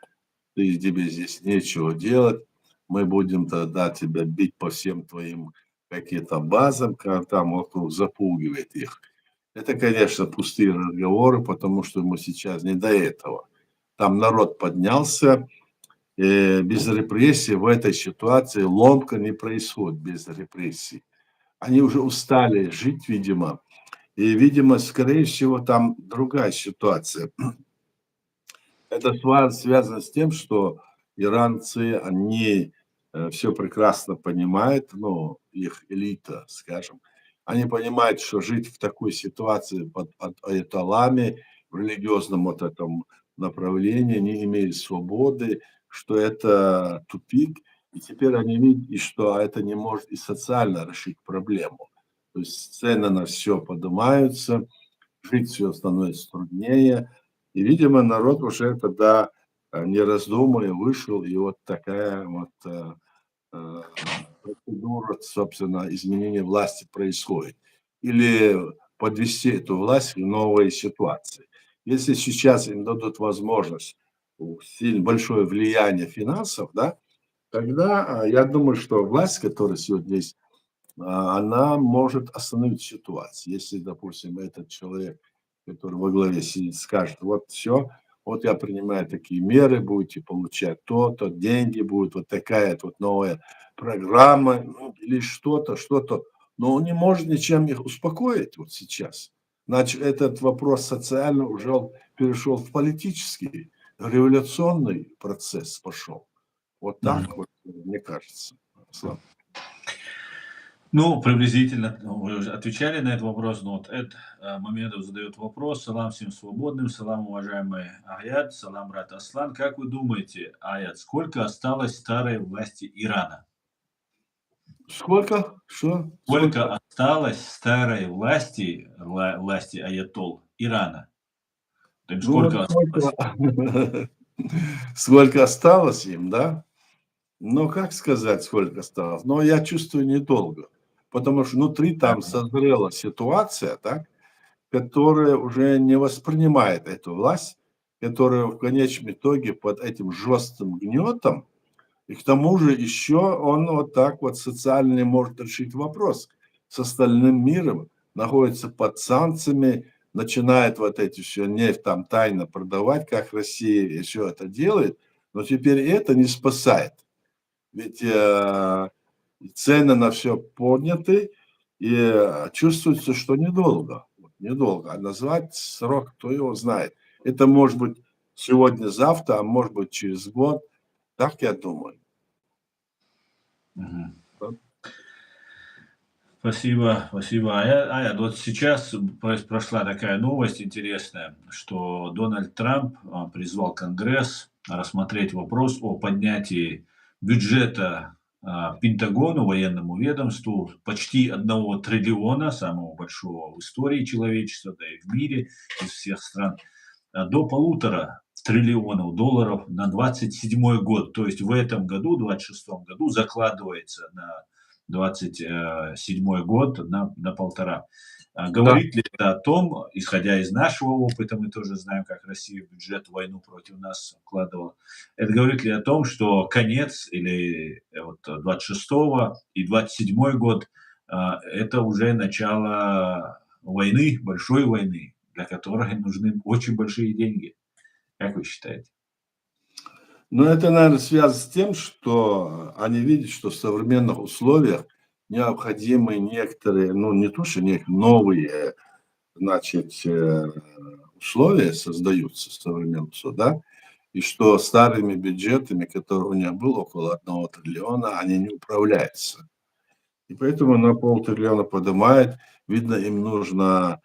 Speaker 2: тебе здесь нечего делать, мы будем тогда тебя бить по всем твоим каким-то базам, когда там вокруг запугивает их. Это, конечно, пустые разговоры, потому что ему сейчас не до этого. Там народ поднялся, без репрессий в этой ситуации ломка не происходит без репрессий. Они уже устали жить, видимо. И, видимо, скорее всего, там другая ситуация. Это связано с тем, что иранцы, они все прекрасно понимают, ну, их элита, скажем, они понимают, что жить в такой ситуации под аятоллами, в религиозном вот этом направлении, не имея свободы, что это тупик, и теперь они видят, и что это не может и социально решить проблему. То есть цены на все поднимаются, жить все становится труднее, и, видимо, народ уже тогда, не раздумывая, вышел, и вот такая вот процедура, собственно, изменения власти происходит. Или подвести эту власть к новой ситуации. Если сейчас им дадут возможность, сильно большое влияние финансов, да, тогда я думаю, что власть, которая сегодня есть, она может остановить ситуацию. Если, допустим, этот человек, который во главе сидит, скажет: вот все, вот я принимаю такие меры, будете получать то-то, деньги будут, вот такая вот новая программа, ну, или что-то, что-то. Но он не может ничем их успокоить вот сейчас. Значит, этот вопрос социально уже перешел в политический, революционный процесс пошел. Вот так вот, мне кажется. Слава.
Speaker 1: Ну, приблизительно, вы уже отвечали на этот вопрос, но вот Эд Мамедов задает вопрос. Салам всем свободным, салам, уважаемый Аят, салам, брат Аслан. Как вы думаете, Аят, сколько осталось старой власти Ирана?
Speaker 2: Сколько? Что?
Speaker 1: Сколько осталось старой власти аятолл Ирана? То есть
Speaker 2: Ну, вот
Speaker 1: сколько осталось?
Speaker 2: сколько осталось им, да? Ну, как сказать, сколько осталось? Но я чувствую недолго, потому что внутри там созрела ситуация, так, которая уже не воспринимает эту власть, которая в конечном итоге под этим жестким гнетом, и к тому же еще он вот так вот социально не может решить вопрос с остальным миром, находится под санкциями, начинает вот эти все нефть там тайно продавать, как Россия еще это делает, но теперь это не спасает. Ведь цены на все подняты, и чувствуется, что недолго. Вот недолго. А назвать срок, кто его знает. Это может быть сегодня-завтра, а может быть через год. Так я думаю.
Speaker 1: Мгм.
Speaker 2: Да.
Speaker 1: Спасибо, спасибо. Аят, вот сейчас прошла такая новость интересная, что Дональд Трамп призвал Конгресс рассмотреть вопрос о поднятии бюджета Пентагону, военному ведомству, почти 1 триллиона, самого большого в истории человечества, да и в мире, из всех стран, до 1,5 триллиона долларов на 27 год. То есть в этом году, в 26 году, закладывается на 27 год на 1,5.
Speaker 2: Да.
Speaker 1: Говорит ли это о том, исходя из нашего опыта, мы тоже знаем, как Россия бюджет в войну против нас вкладывала, это говорит ли о том, что конец или вот 26 и 27 год это уже начало войны, большой войны, для которой нужны очень большие деньги? Как вы считаете?
Speaker 2: Но это, наверное, связано с тем, что они видят, что в современных условиях необходимы некоторые, ну, не то, что некоторые новые, значит, условия создаются в современном да, и что старыми бюджетами, которые у них было около 1 триллиона, они не управляются. И поэтому на 500 000 поднимает. Видно, им нужно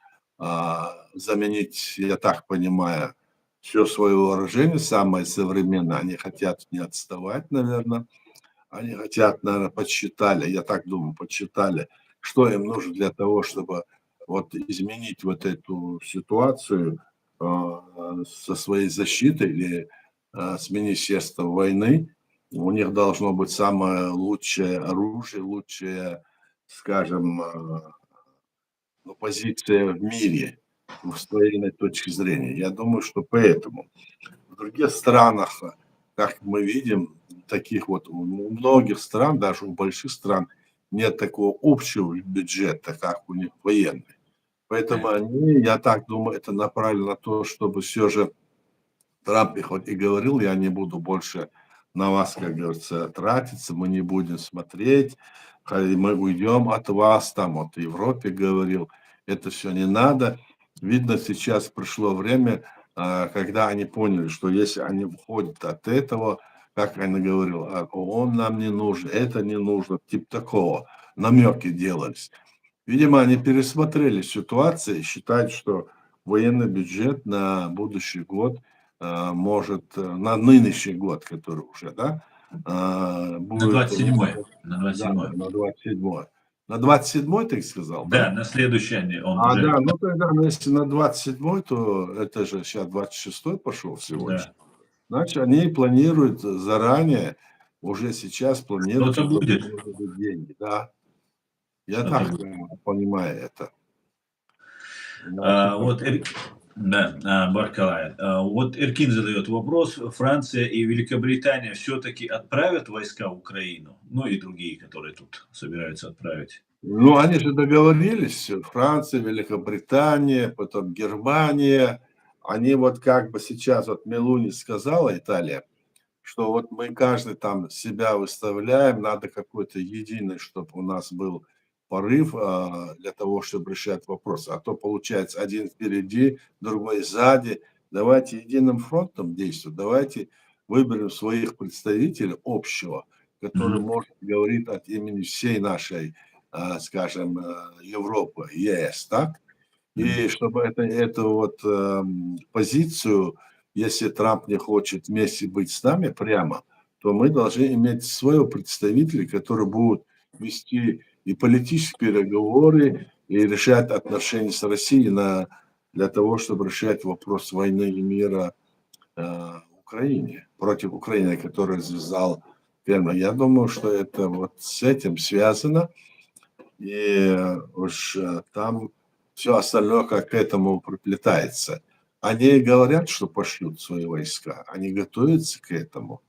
Speaker 2: заменить, я так понимаю, все свое вооружение, самое современное. Они хотят не отставать, наверное. Они хотят, наверное, подсчитали, я так думаю, подсчитали, что им нужно для того, чтобы вот изменить вот эту ситуацию со своей защитой или с Министерством войны. У них должно быть самое лучшее оружие, лучшая, скажем, ну, позиция в мире с военной точки зрения. Я думаю, что поэтому. В других странах, как мы видим, таких вот у многих стран, даже у больших стран, нет такого общего бюджета, как у них военный. Поэтому они, я так думаю, это направлено на то, чтобы все же Трамп хоть и говорил, я не буду больше на вас, как говорится, тратиться, мы не будем смотреть, мы уйдем от вас, там вот в Европе говорил, это все не надо. Видно, сейчас пришло время, когда они поняли, что если они уходят от этого, как они говорил, он нам не нужен, это не нужно, типа такого, намеки делались. Видимо, они пересмотрели ситуацию и считают, что военный бюджет на будущий год может, на нынешний год, который уже, да,
Speaker 1: На
Speaker 2: будет,
Speaker 1: 27-й. На
Speaker 2: да,
Speaker 1: 27-й.
Speaker 2: на 27-й. На 27-й, ты сказал,
Speaker 1: Да,
Speaker 2: да?
Speaker 1: на следующий он
Speaker 2: Да,
Speaker 1: уже.
Speaker 2: ну тогда, ну, если на 27-й, то это же сейчас 26-й пошел всего лишь.
Speaker 1: Да.
Speaker 2: Значит, они планируют заранее уже сейчас планируется,
Speaker 1: Что-то
Speaker 2: куда
Speaker 1: будет.
Speaker 2: должны быть деньги. Да, я
Speaker 1: Что-то
Speaker 2: так
Speaker 1: будет.
Speaker 2: понимаю это. Иначе как?
Speaker 1: Вот, да, Баркалай. Вот Эркин задает вопрос. Франция и Великобритания все-таки отправят войска в Украину? Ну и другие, которые тут собираются отправить.
Speaker 2: Ну, они же договорились, Франция, Великобритания, потом Германия. Они вот как бы сейчас, вот Мелуни сказала, Италия, что вот мы каждый там себя выставляем, надо какой-то единый, чтобы у нас был порыв для того, чтобы решать вопрос. А то получается один впереди, другой сзади. Давайте единым фронтом действовать, давайте выберем своих представителей общего, который
Speaker 1: Мгм.
Speaker 2: может говорить от имени всей нашей, скажем, Европы, ЕС, так?
Speaker 1: Мгм.
Speaker 2: И чтобы эту вот позицию, если Трамп не хочет вместе быть с нами прямо, то мы должны иметь своего представителя, который будет вести и политические переговоры, и решать отношения с Россией для того, чтобы решать вопрос войны и мира в Украине, против Украины, который развязал Кремль. Я думаю, что это вот с этим связано. И уж там все остальное как к этому приплетается. Они говорят, что пошлют свои войска, они готовятся к этому,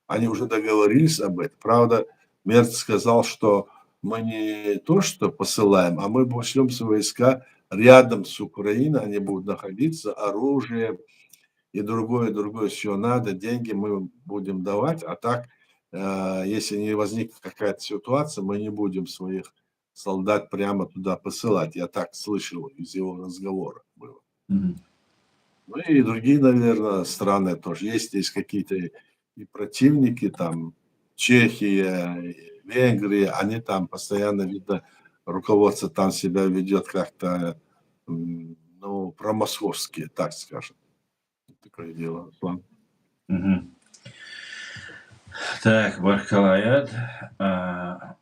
Speaker 2: они уже договорились об этом. Правда, Мерц сказал, что мы не то что посылаем, а мы пошлем свои войска рядом с Украиной, они будут находиться, оружие и другое все надо, деньги мы будем давать, а так, если не возникнет какая-то ситуация, мы не будем своих солдат прямо туда посылать. Я так слышал из его разговора было.
Speaker 1: Мгм.
Speaker 2: Ну и другие, наверное, страны тоже есть. Есть какие-то и противники, там, Чехия, и Венгрия, они там постоянно, видно, руководство там себя ведет как-то, ну, промосковски, так скажем. Такое дело, Руслан.
Speaker 1: Мгм. Так, Баркалаят. А,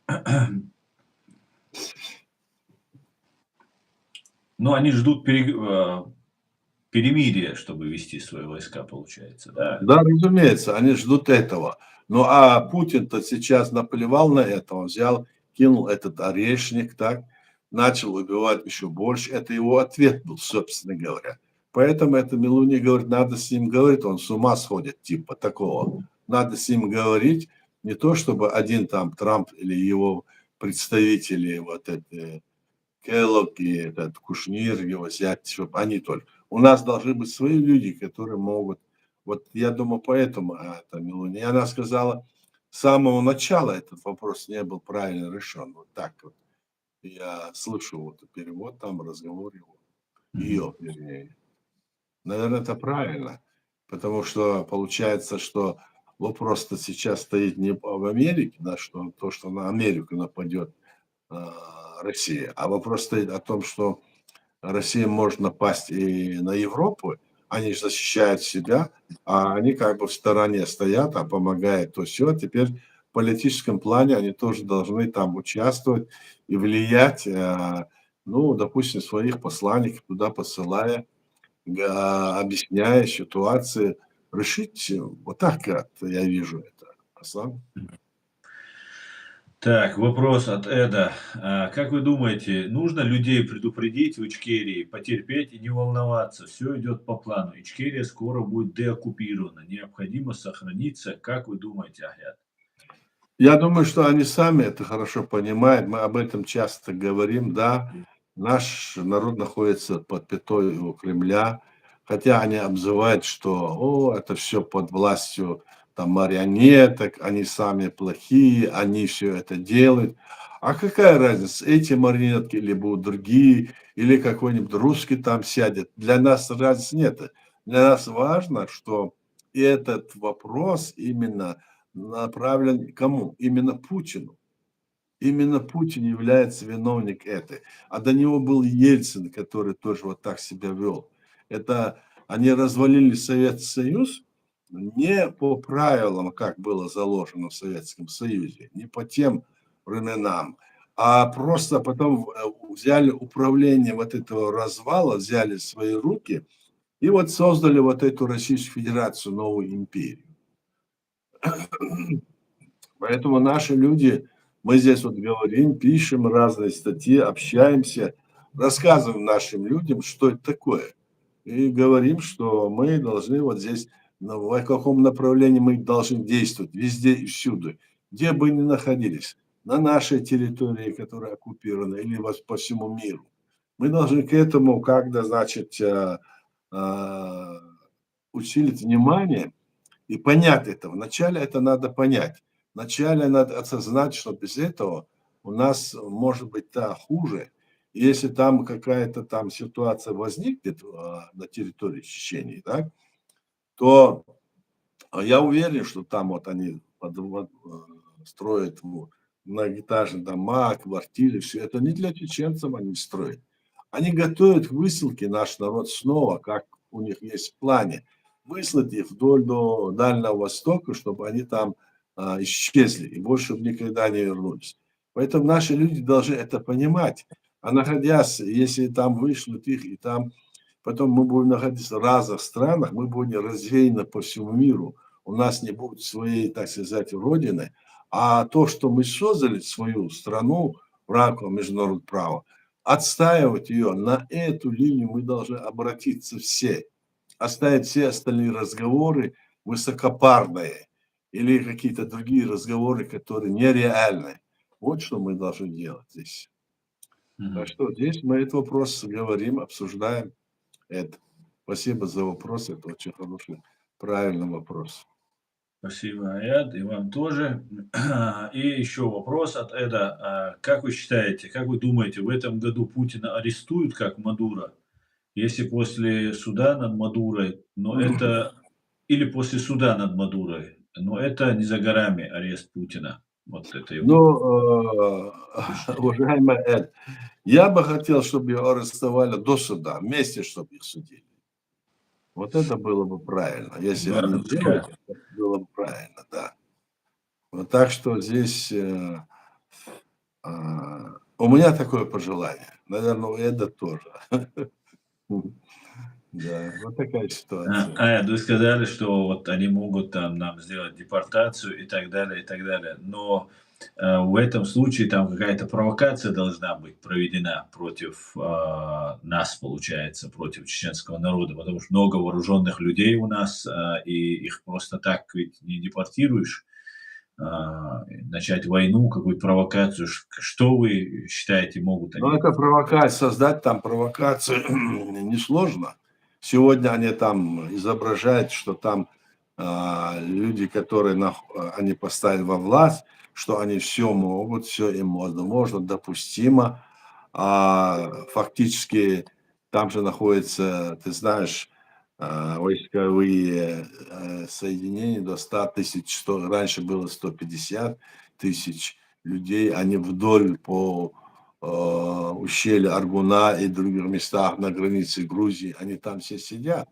Speaker 1: Ну, они ждут перемирия, чтобы вести свои войска, получается, да?
Speaker 2: Да, разумеется, они ждут этого. Ну, а Путин-то сейчас наплевал на это, он взял, кинул этот орешник, так, начал убивать еще больше. Это его ответ был, собственно говоря. Поэтому это Мелуни говорит, надо с ним говорить, он с ума сходит, типа такого. Надо с ним говорить, не то чтобы один там Трамп или его представители, вот это Келлог и этот Кушнир, его взять, чтобы они только. У нас должны быть свои люди, которые могут. Вот я думаю, поэтому это Мелони. И она сказала, с самого начала этот вопрос не был правильно решен. Вот так вот. Я слышу вот перевод там, разговор его,
Speaker 1: Мгм.
Speaker 2: ее, вернее. Наверное, это правильно, потому что получается, что вопрос-то сейчас стоит не об Америке, да, что то, что на Америку нападет Россия, а вопрос стоит о том, что Россия может напасть и на Европу, они же защищают себя, а они как бы в стороне стоят, а помогают то все. Теперь в политическом плане они тоже должны там участвовать и влиять, ну, допустим, своих посланников туда посылая, объясняя ситуации, решить вот так как я вижу это. Аслан?
Speaker 1: Так, вопрос от Эда. Как вы думаете, нужно людей предупредить в Ичкерии, потерпеть и не волноваться? Все идет по плану. Ичкерия скоро будет деоккупирована. Необходимо сохраниться. Как вы думаете, Ахят?
Speaker 2: Я думаю, что они сами это хорошо понимают. Мы об этом часто говорим. Да, наш народ находится под пятой у Кремля, хотя они обзывают, что это все под властью там, марионеток, они сами плохие, они все это делают. А какая разница, эти марионетки или будут другие, или какой-нибудь русский там сядет. Для нас разницы нет. Для нас важно, что этот вопрос именно направлен кому? Именно Путину. Именно Путин является виновник этой. А до него был Ельцин, который тоже вот так себя вел. Это они развалили Советский Союз не по правилам, как было заложено в Советском Союзе, не по тем временам, а просто потом взяли управление вот этого развала, взяли в свои руки и вот создали вот эту Российскую Федерацию, новую империю. Поэтому наши люди, мы здесь вот говорим, пишем разные статьи, общаемся, рассказываем нашим людям, что это такое. И говорим, что мы должны вот здесь, в каком направлении мы должны действовать, везде и всюду, где бы ни находились, на нашей территории, которая оккупирована, или по всему миру. Мы должны к этому как-то, значит, а, усилить внимание и понять это. Вначале это надо понять. Вначале надо осознать, что без этого у нас может быть хуже. И если там какая-то там ситуация возникнет на территории Чечни, да, то я уверен, что там вот они строят многоэтажные дома, квартиры, все это не для чеченцев они строят. Они готовят к высылке наш народ снова, как у них есть в плане, выслать их вдоль до Дальнего Востока, чтобы они там исчезли и больше никогда не вернулись. Поэтому наши люди должны это понимать. А находясь, если там вышлют их, и там потом мы будем находиться в разных странах, мы будем развеяны по всему миру. У нас не будет своей, так сказать, родины. А то, что мы создали свою страну в рамках международного права, отстаивать ее, на эту линию мы должны обратиться все. Оставить все остальные разговоры высокопарные или какие-то другие разговоры, которые нереальны. Вот что мы должны делать здесь. Так что здесь мы этот вопрос говорим, обсуждаем. Это. Спасибо за вопрос. Это очень хороший, правильный вопрос.
Speaker 1: Спасибо, Аят, и вам тоже. И еще вопрос от Эда. Как вы считаете, как вы думаете, в этом году Путина арестуют как Мадуро? Если после суда над Мадурой, но это... Или после суда над Мадурой, но это не за горами арест Путина. Вот это его
Speaker 2: Ну,
Speaker 1: решение.
Speaker 2: уважаемый Эд, я бы хотел, чтобы его арестовали до суда, вместе, чтобы их судили. Вот это было бы правильно. Если
Speaker 1: Да,
Speaker 2: они
Speaker 1: пускай.
Speaker 2: делают, это было бы правильно, да. Вот так что здесь у меня такое пожелание. Наверное, у Эда тоже. Да, вот такая ситуация.
Speaker 1: Вы сказали, что вот они могут там нам сделать депортацию и так далее, и так далее. Но в этом случае там какая-то провокация должна быть проведена против нас, получается, против чеченского народа, потому что много вооруженных людей у нас, и их просто так ведь не депортируешь. Начать войну, какую-то провокацию. Что вы считаете, могут
Speaker 2: Ну,
Speaker 1: они
Speaker 2: это
Speaker 1: сделать?
Speaker 2: провокация, создать там провокацию несложно. Сегодня они там изображают, что там люди, которые они поставили во власть, что они все могут, все им можно, допустимо. Фактически там же находятся, ты знаешь, войсковые соединения до 100 тысяч, что раньше было 150 тысяч людей, они вдоль по ущелье Аргуна и других местах на границе Грузии, они там все сидят,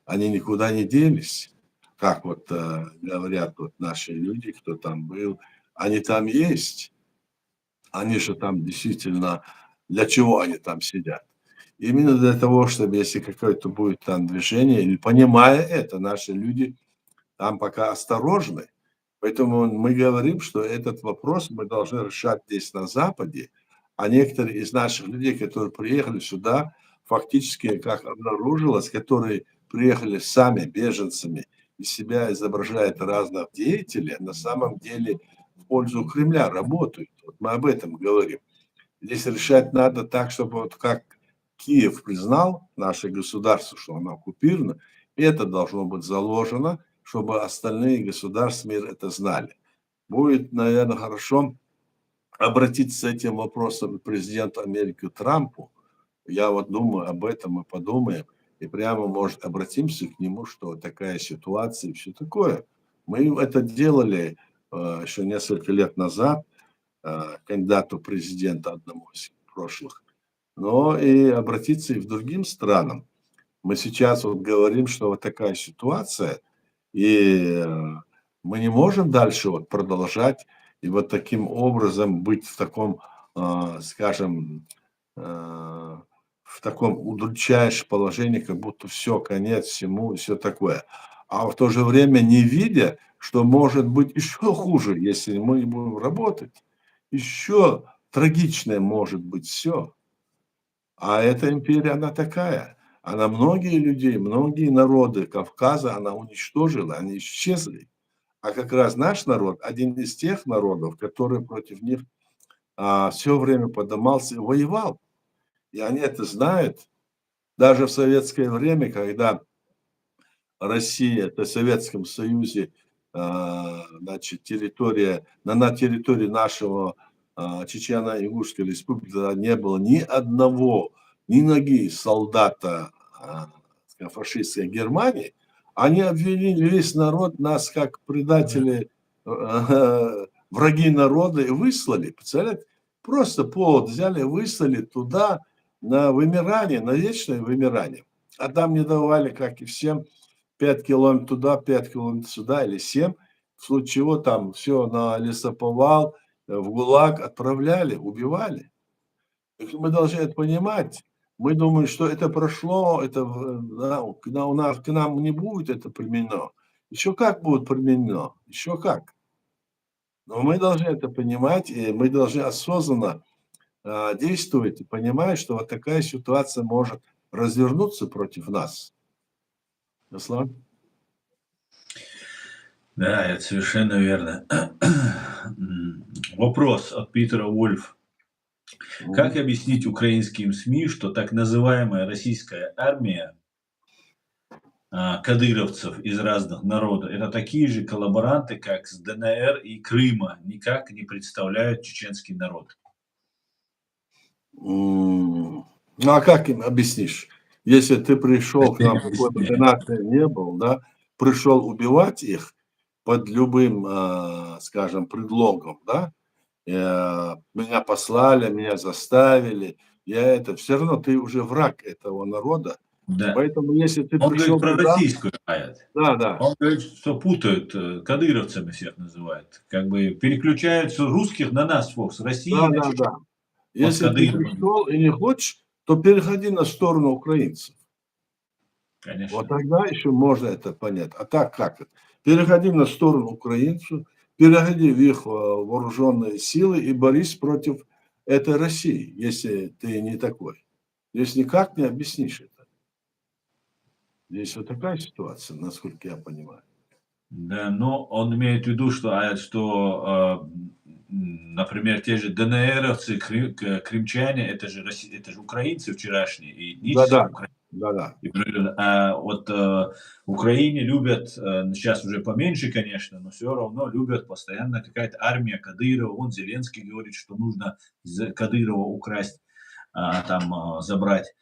Speaker 2: они никуда не делись, как вот говорят вот наши люди, кто там был, они там есть, они же там действительно, для чего они там сидят? Именно для того, чтобы если какое-то будет там движение, или понимая это, наши люди там пока осторожны. Поэтому мы говорим, что этот вопрос мы должны решать здесь на Западе, а некоторые из наших людей, которые приехали сюда, фактически, как обнаружилось, которые приехали сами беженцами, из себя изображают разных деятелей, а на самом деле в пользу Кремля работают. Вот мы об этом говорим. Здесь решать надо так, чтобы вот как Киев признал наше государство, что оно оккупировано, это должно быть заложено, чтобы остальные государства мира это знали. Будет, наверное, хорошо обратиться с этим вопросом к президенту Америки Трампу. Я вот думаю об этом, мы подумаем, и прямо, может, обратимся к нему, что такая ситуация и все такое. Мы это делали еще несколько лет назад, кандидату в президента одному из прошлых, но и обратиться и к другим странам. Мы сейчас вот говорим, что вот такая ситуация, и мы не можем дальше вот продолжать и вот таким образом быть в таком, скажем, в таком удручающем положении, как будто все, конец всему и все такое. А в то же время не видя, что может быть еще хуже, если мы не будем работать. Еще трагичнее может быть все. А эта империя, она такая. Она многие людей, многие народы Кавказа, она уничтожила, они исчезли. А как раз наш народ, один из тех народов, который против них все время поднимался и воевал. И они это знают. Даже в советское время, когда Россия, это в Советском Союзе, значит, на территории нашего Чечено-Ингушской республики не было ни одного, ни ноги солдата фашистской Германии, они обвинили весь народ, нас как предатели, враги народа, и выслали. Представляете? Просто повод взяли, выслали туда на вымирание, на вечное вымирание. А там не давали, как и всем, 5 километров туда, 5 километров сюда или 7. В случае чего там все на лесоповал, в ГУЛАГ отправляли, убивали. Мы должны это понимать. Мы думаем, что это прошло, это к нам не будет это применено. Еще как будет применено, еще как. Но мы должны это понимать, и мы должны осознанно действовать и понимать, что вот такая ситуация может развернуться против нас. Аслан?
Speaker 1: Да, это совершенно верно. Вопрос от Питера Вольф. Как объяснить украинским СМИ, что так называемая российская армия кадыровцев из разных народов — это такие же коллаборанты, как с ДНР и Крыма, никак не представляют чеченский народ?
Speaker 2: Ну, а как им объяснишь? Если ты пришел к нам, какой-то нации не был, да, пришел убивать их под любым, скажем, предлогом, да, меня послали, меня заставили, все равно ты уже враг этого народа.
Speaker 1: Да.
Speaker 2: Поэтому если ты
Speaker 1: Он
Speaker 2: пришел
Speaker 1: говорит про
Speaker 2: туда,
Speaker 1: российскую армию.
Speaker 2: да,
Speaker 1: Он говорит, что путают, кадыровцами всех называют. Как бы переключают русских на нас, с России на Чечню.
Speaker 2: да.
Speaker 1: Вот
Speaker 2: Если ты
Speaker 1: Кадыров.
Speaker 2: пришел и не хочешь, то переходи на сторону украинцев.
Speaker 1: Конечно.
Speaker 2: Вот тогда еще можно это понять. А так как это? Переходи на сторону украинцев, переходи в их вооруженные силы и борись против этой России, если ты не такой. Здесь никак не объяснишь это. Здесь вот такая ситуация, насколько я понимаю.
Speaker 1: Да, но он имеет в виду, например, те же ДНРовцы, крымчане — это же украинцы вчерашние, и этнические украинцы.
Speaker 2: Да.
Speaker 1: А вот в Украине любят, сейчас уже поменьше, конечно, но все равно любят постоянно какая-то армия Кадырова. Вон Зеленский говорит, что нужно Кадырова украсть, забрать,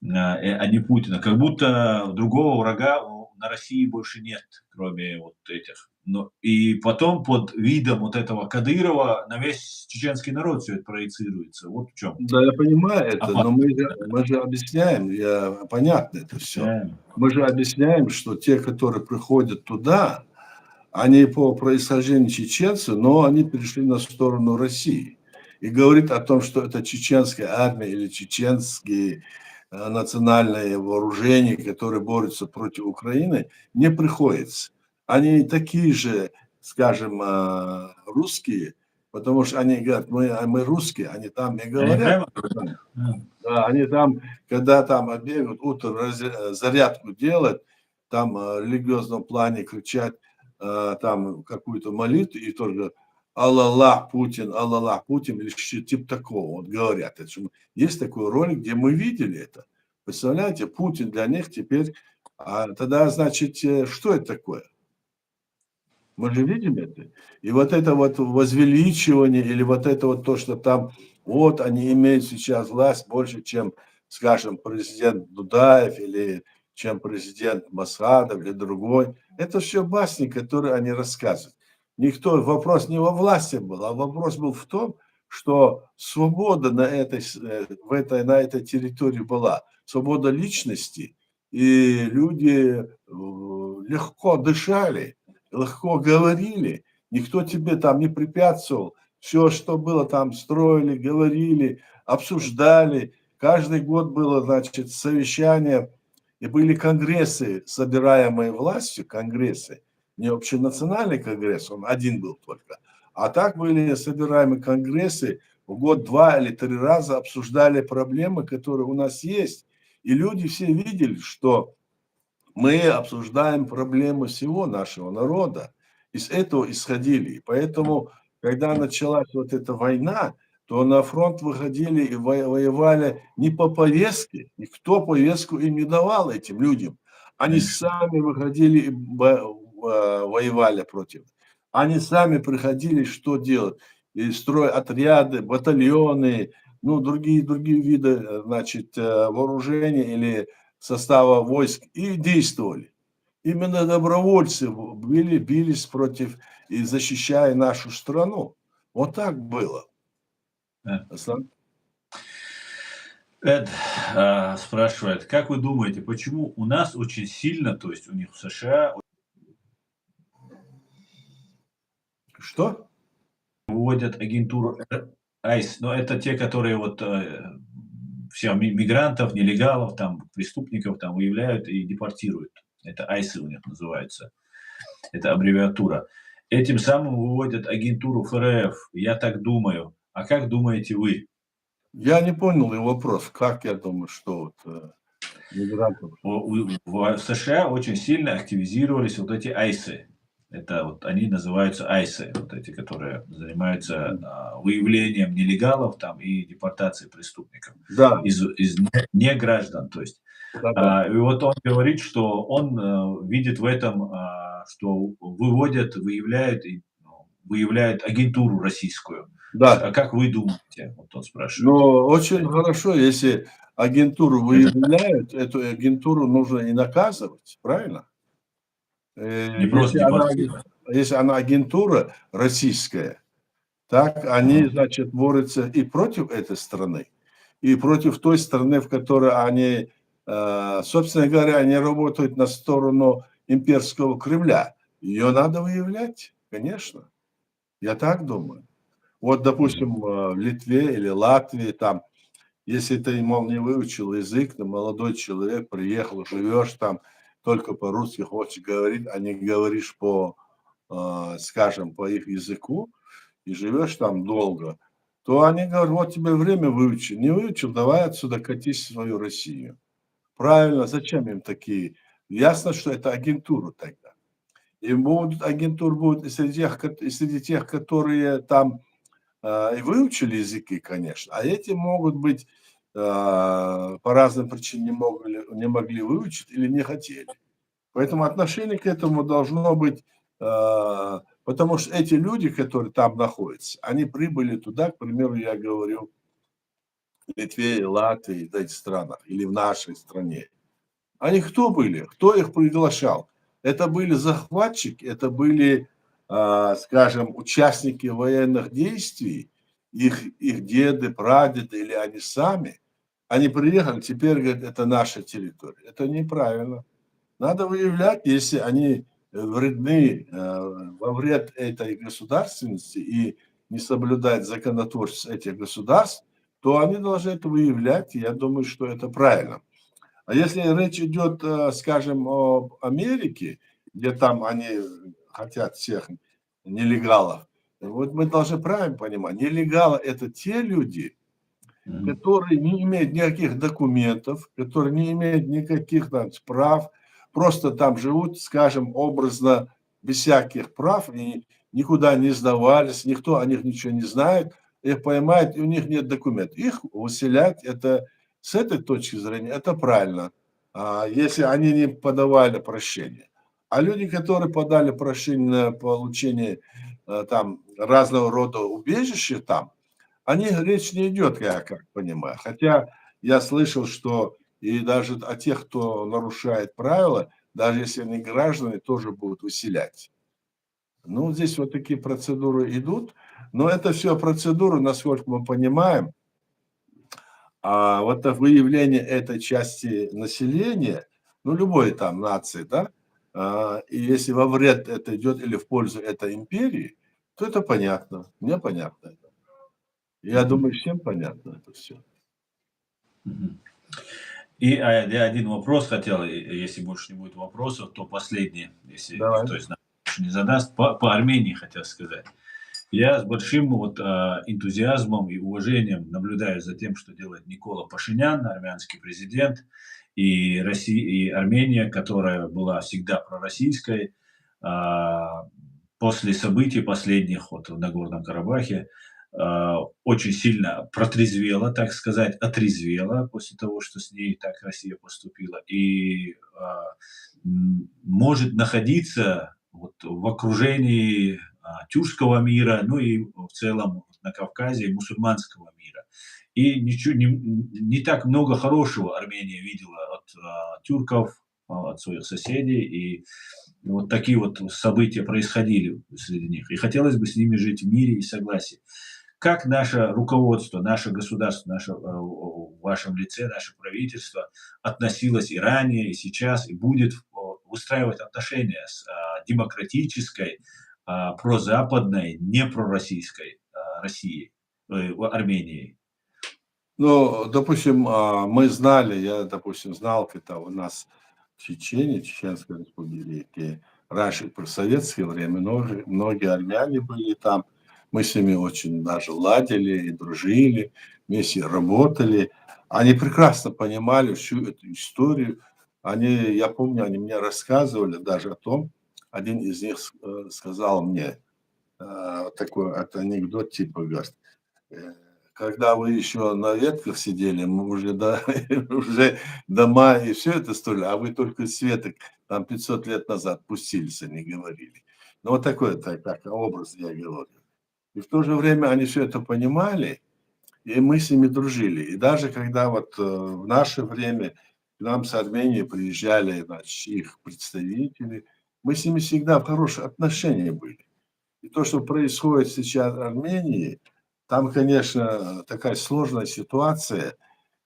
Speaker 1: а не Путина. Как будто другого врага на России больше нет, кроме вот этих. И потом под видом вот этого Кадырова на весь чеченский народ все это проецируется. Вот в чем.
Speaker 2: Да, я понимаю это, но мы же объясняем, понятно это все.
Speaker 1: Да.
Speaker 2: Мы же объясняем, что те, которые приходят туда, они по происхождению чеченцы, но они перешли на сторону России. И говорит о том, что это чеченская армия или чеченские национальные вооружения, которые борются против Украины, не приходится. Они такие же, скажем, русские, потому что они говорят, мы русские, они там и говорят. Да, они там, когда там бегают, утром зарядку делать, там в религиозном плане кричать там какую-то молитву и тоже Аллах Путин, или что-то типа такого, вот говорят. Есть такой ролик, где мы видели это. Представляете, Путин для них теперь, тогда, значит, что это такое? Мы же видим это. И вот это вот возвеличивание, или вот это вот то, что там, вот они имеют сейчас власть больше, чем, скажем, президент Дудаев, или чем президент Масхадов, или другой. Это все басни, которые они рассказывают. Вопрос не во власти был, а вопрос был в том, что свобода на этой территории была, свобода личности, и люди легко дышали, легко говорили, никто тебе там не препятствовал. Все, что было там, строили, говорили, обсуждали. Каждый год было, значит, совещание, и были конгрессы, собираемые властью, конгрессы, не общенациональный конгресс, он один был только, а так были собираемые конгрессы, в год 2 или 3 раза обсуждали проблемы, которые у нас есть. И люди все видели, что мы обсуждаем проблемы всего нашего народа. Из этого исходили. И поэтому, когда началась вот эта война, то на фронт выходили и воевали не по повестке. Никто повестку им не давал, этим людям. Они сами выходили и воевали против. Они сами приходили, что делать? И строя отряды, батальоны, ну, другие виды, значит, вооружения или состава войск и действовали. Именно добровольцы бились против и защищая нашу страну. Вот так было. Аслан?
Speaker 1: Эд спрашивает, как вы думаете, почему у нас очень сильно, то есть у них в США
Speaker 2: Что?
Speaker 1: выводят агентуру ICE, но это те, которые вот все мигрантов, нелегалов, там, преступников там выявляют и депортируют. Это ICE у них называется. Это аббревиатура. Этим самым выводят агентуру ФРФ. Я так думаю. А как думаете вы?
Speaker 2: Я не понял его вопрос. Как я думаю, что вот мигрантов?
Speaker 1: В США очень сильно активизировались вот эти айсы. Это вот они называются айсы, вот эти, которые занимаются выявлением нелегалов там и депортацией преступников
Speaker 2: Да.
Speaker 1: из не граждан, то есть.
Speaker 2: Да.
Speaker 1: И вот он говорит, что он видит в этом, что выявляют агентуру российскую.
Speaker 2: Да.
Speaker 1: А как вы думаете? Вот он спрашивает.
Speaker 2: Но очень хорошо, если агентуру выявляют, эту агентуру нужно и наказывать, правильно?
Speaker 1: Не просто депортировать.
Speaker 2: Если она агентура российская, так они, значит, борются и против этой страны, и против той страны, в которой они, собственно говоря, они работают на сторону имперского Кремля. Ее надо выявлять, конечно. Я так думаю. Вот, допустим, в Литве или Латвии, там, если ты, мол, не выучил язык, ты молодой человек, приехал, живешь там, только по-русски хочешь говорить, а не говоришь по, скажем, по их языку, и живешь там долго, то они говорят, вот тебе время выучи. Не выучил, давай отсюда катись в свою Россию. Правильно, зачем им такие? Ясно, что это агентура тогда. И будут, агентур будет и среди тех, которые там и выучили языки, конечно, а эти могут быть по разным причинам не могли выучить или не хотели. Поэтому отношение к этому должно быть, потому что эти люди, которые там находятся, они прибыли туда, к примеру, я говорю, в Литве, Латвии, в этих странах, или в нашей стране. Они кто были? Кто их приглашал? Это были захватчики, это были, скажем, участники военных действий, их деды, прадеды или они сами. Они приехали, теперь говорят, это наша территория. Это неправильно. Надо выявлять, если они вредны во вред этой государственности и не соблюдают законотворчество этих государств, то они должны это выявлять, и я думаю, что это правильно. А если речь идет, скажем, об Америке, где там они хотят всех нелегалов, вот мы должны правильно понимать, нелегалы – это те люди, которые не имеют никаких документов, которые не имеют никаких там прав, просто там живут, скажем, образно, без всяких прав, и никуда не сдавались, никто о них ничего не знает, их поймают, и у них нет документов. Их выселять, это с этой точки зрения, это правильно, если они не подавали прощение. А люди, которые подали прошение на получение там разного рода убежища там, о них речь не идет, я как понимаю. Хотя я слышал, что и даже о тех, кто нарушает правила, даже если они граждане, тоже будут выселять. Ну, здесь вот такие процедуры идут. Но это все процедуры, насколько мы понимаем. А вот выявление этой части населения, ну, любой там нации, да, и если во вред это идет или в пользу этой империи, то это понятно. Мне понятно это. Я думаю, всем понятно это все.
Speaker 1: И я один вопрос хотел, если больше не будет вопросов, то последний, если
Speaker 2: Давай.
Speaker 1: никто из нас больше не задаст. По Армении хотел сказать. Я с большим вот, энтузиазмом и уважением наблюдаю за тем, что делает Никола Пашинян, армянский президент, и и Армения, которая была всегда пророссийской, а, после событий последних вот в Нагорном Карабахе, очень сильно протрезвела, так сказать, отрезвела после того, что с ней так Россия поступила, и может находиться вот в окружении тюркского мира, ну и в целом на Кавказе мусульманского мира. И ничего, не так много хорошего Армения видела от тюрков, от своих соседей, и вот такие вот события происходили среди них. И хотелось бы с ними жить в мире и согласии. Как наше руководство, наше государство, в вашем лице, наше правительство относилось и ранее, и сейчас, и будет выстраивать отношения с демократической, прозападной, не пророссийской Россией, Арменией?
Speaker 2: Ну, допустим, мы знали, я, допустим, знал, когда у нас в Чечении, Чеченской Республике, раньше при советское время многие армяне были там. Мы с ними очень даже ладили и дружили, вместе работали. Они прекрасно понимали всю эту историю. Я помню, они мне рассказывали даже о том, один из них сказал мне такой анекдот, типа, говорит, когда вы еще на ветках сидели, мы уже, уже дома и все это строили, а вы только с веток там 500 лет назад пустились, они говорили. Ну, вот такой так, образ я говорю. И в то же время они все это понимали, и мы с ними дружили. И даже когда вот в наше время к нам с Армении приезжали, значит, их представители, мы с ними всегда в хороших отношениях были. И то, что происходит сейчас в Армении, там, конечно, такая сложная ситуация.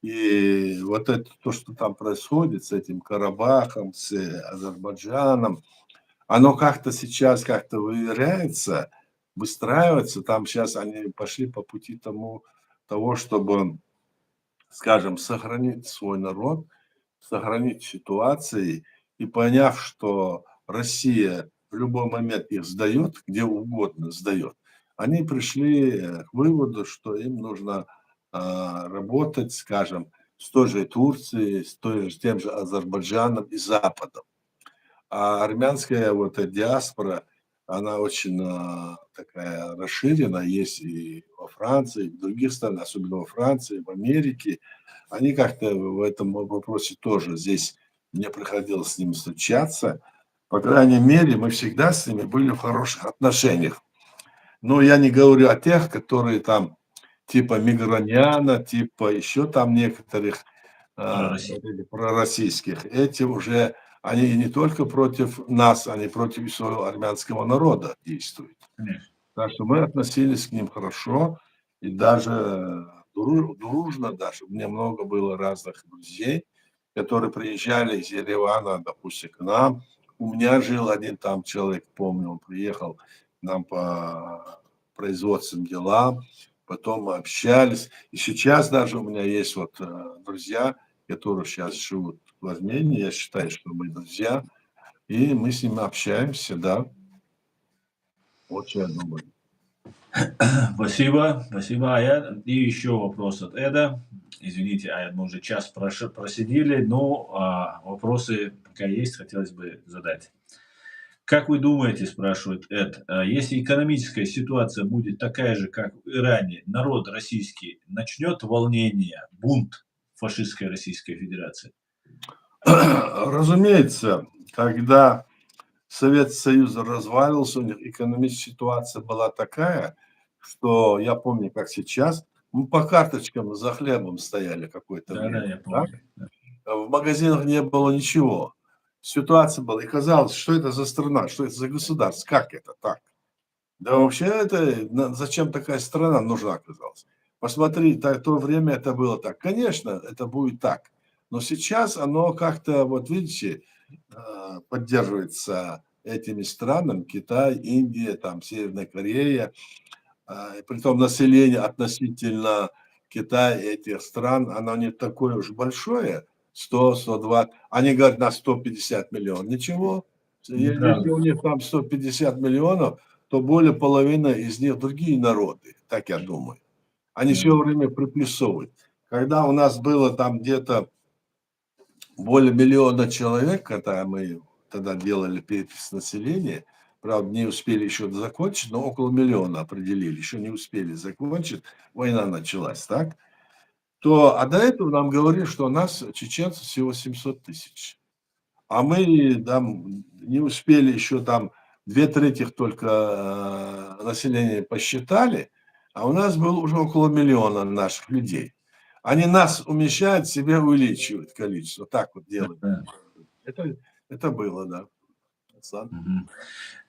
Speaker 2: И вот это то, что там происходит с этим Карабахом, с Азербайджаном, оно как-то сейчас как-то выверяется, выстраивается. Там сейчас они пошли по пути того, чтобы, скажем, сохранить свой народ, сохранить ситуации и поняв, что Россия в любой момент их сдает, где угодно сдает, они пришли к выводу, что им нужно работать, скажем, с той же Турцией, с тем же Азербайджаном и Западом. А армянская вот эта диаспора, она очень такая расширена, есть и во Франции, и в других странах, особенно во Франции, в Америке. Они как-то в этом вопросе тоже здесь мне приходилось с ними встречаться. По крайней мере, мы всегда с ними были в хороших отношениях. Но я не говорю о тех, которые там типа Миграняна, типа еще там некоторых
Speaker 1: России.
Speaker 2: пророссийских. Эти уже, они не только против нас, они против своего армянского народа действуют.
Speaker 1: Конечно.
Speaker 2: Так что мы относились к ним хорошо и даже дружно даже. У меня много было разных друзей, которые приезжали из Еревана, допустим, к нам. У меня жил один там человек, помню, он приехал к нам по производственным делам, потом мы общались. И сейчас даже у меня есть вот друзья, которые сейчас живут в Армении, я считаю, что мы друзья, и мы с ними общаемся, да. Вот что я думаю.
Speaker 1: Спасибо, спасибо, Аяд. И еще вопрос от Эда. Извините, Аяд, мы уже час просидели, но вопросы пока есть, хотелось бы задать. Как вы думаете, спрашивает Эд, если экономическая ситуация будет такая же, как в Иране, народ российский начнет волнение, бунт фашистской Российской Федерации?
Speaker 2: Разумеется, когда Советский Союз развалился, у них экономическая ситуация была такая, что я помню, как сейчас, мы по карточкам за хлебом стояли какое-то
Speaker 1: Да,
Speaker 2: время.
Speaker 1: я
Speaker 2: Да?
Speaker 1: помню. Да.
Speaker 2: В магазинах не было ничего. Ситуация была, и казалось, что это за страна, что это за государство, как это так? Да вообще это, зачем такая страна нужна оказалась? Посмотри, в то время это было так. Конечно, это будет так. Но сейчас оно как-то, вот видите, поддерживается этими странами, Китай, Индия, там, Северная Корея. Притом население относительно Китая и этих стран, оно не такое уж большое, 100, 120. Они говорят, на 150 миллионов. Ничего, Если у них там 150 миллионов, то более половины из них другие народы, так я думаю. Они все время приплюсовывают. Когда у нас было там где-то более миллиона человек, когда мы тогда делали перепись населения, правда, не успели еще закончить, но около миллиона определили, еще не успели закончить, война началась, так? А до этого нам говорили, что у нас чеченцев всего 700 тысяч. А мы там не успели еще там 2/3 только населения посчитали, а у нас было уже около миллиона наших людей. Они нас умещают, себе увеличивают количество. Так вот делают. Это было, да.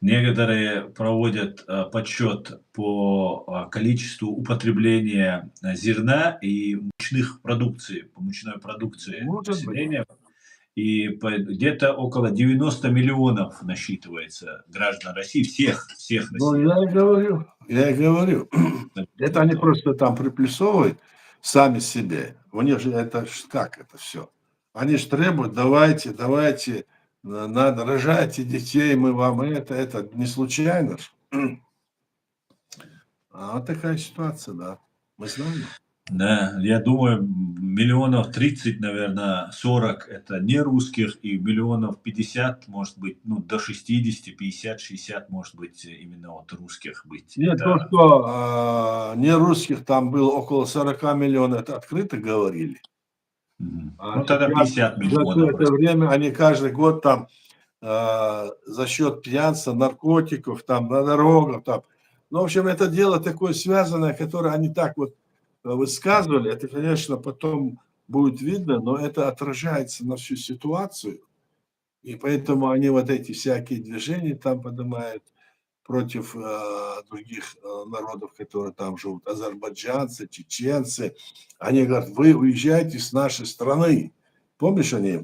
Speaker 1: Некоторые проводят подсчет по количеству употребления зерна и мучных продукций, по мучной продукции населения. И где-то около 90 миллионов насчитывается граждан России, всех
Speaker 2: населения. Я и говорю. Это они просто там приплюсовывают сами себе. У них же это как это все? Они же требуют, давайте, надо, рожайте детей, мы вам это не случайно. Вот такая ситуация, да. Мы знаем.
Speaker 1: Да, я думаю, миллионов 30, наверное, 40 это не русских, и миллионов 50, может быть, ну, до 60, 50, 60, может быть, именно вот русских быть.
Speaker 2: Нет, что не русских там было около 40 миллионов, это открыто говорили.
Speaker 1: Ну, тогда 50 миллионов.
Speaker 2: За это время они каждый год там за счет пьянства, наркотиков, там на дорогах, там. Ну, в общем, это дело такое связанное, которое они так вот высказывали. Это, конечно, потом будет видно, но это отражается на всю ситуацию. И поэтому они вот эти всякие движения там поднимают против других народов, которые там живут, азербайджанцы, чеченцы. Они говорят, вы уезжаете с нашей страны. Помнишь они?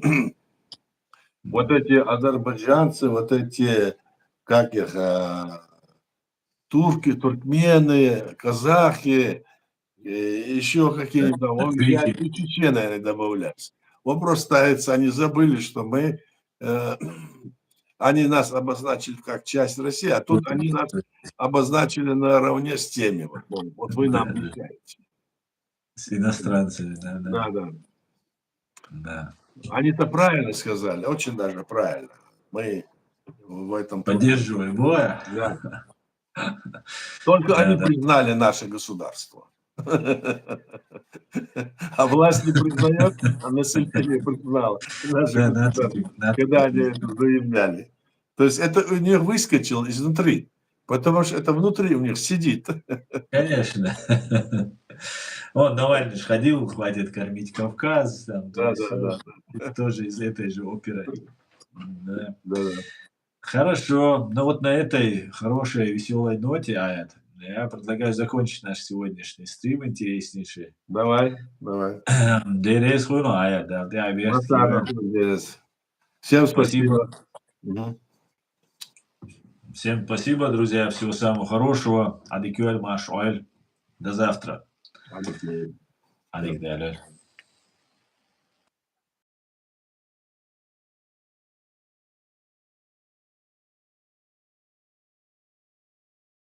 Speaker 2: Вот эти азербайджанцы, вот эти, как их, турки, туркмены, казахи, еще какие-то, и чечены, наверное, добавлялись. Вопрос ставится, они забыли, что мы, они нас обозначили как часть России, а тут они нас обозначили наравне с теми. Вот вы нам мешаете.
Speaker 1: С иностранцами, да.
Speaker 2: Да. Они-то правильно сказали, очень даже правильно. Мы в этом...
Speaker 1: Поддерживаем,
Speaker 2: да. Только они признали наше государство. А власть не признает, а население признало наше государство, когда они это заявляли. То есть это у них выскочило изнутри, потому что это внутри у них сидит.
Speaker 1: Конечно. Он Навальный же ходил, хватит кормить Кавказ. Там,
Speaker 2: Да.
Speaker 1: Тоже из этой же оперы. Да. Хорошо. Ну вот на этой хорошей, веселой ноте, Аят, я предлагаю закончить наш сегодняшний стрим интереснейший.
Speaker 2: Давай.
Speaker 1: Дерез хуйну, Аят, да.
Speaker 2: Всем спасибо.
Speaker 1: Всем спасибо, друзья. Всего самого хорошего. Адикюэль Маш Оэль. До завтра.
Speaker 2: Адик.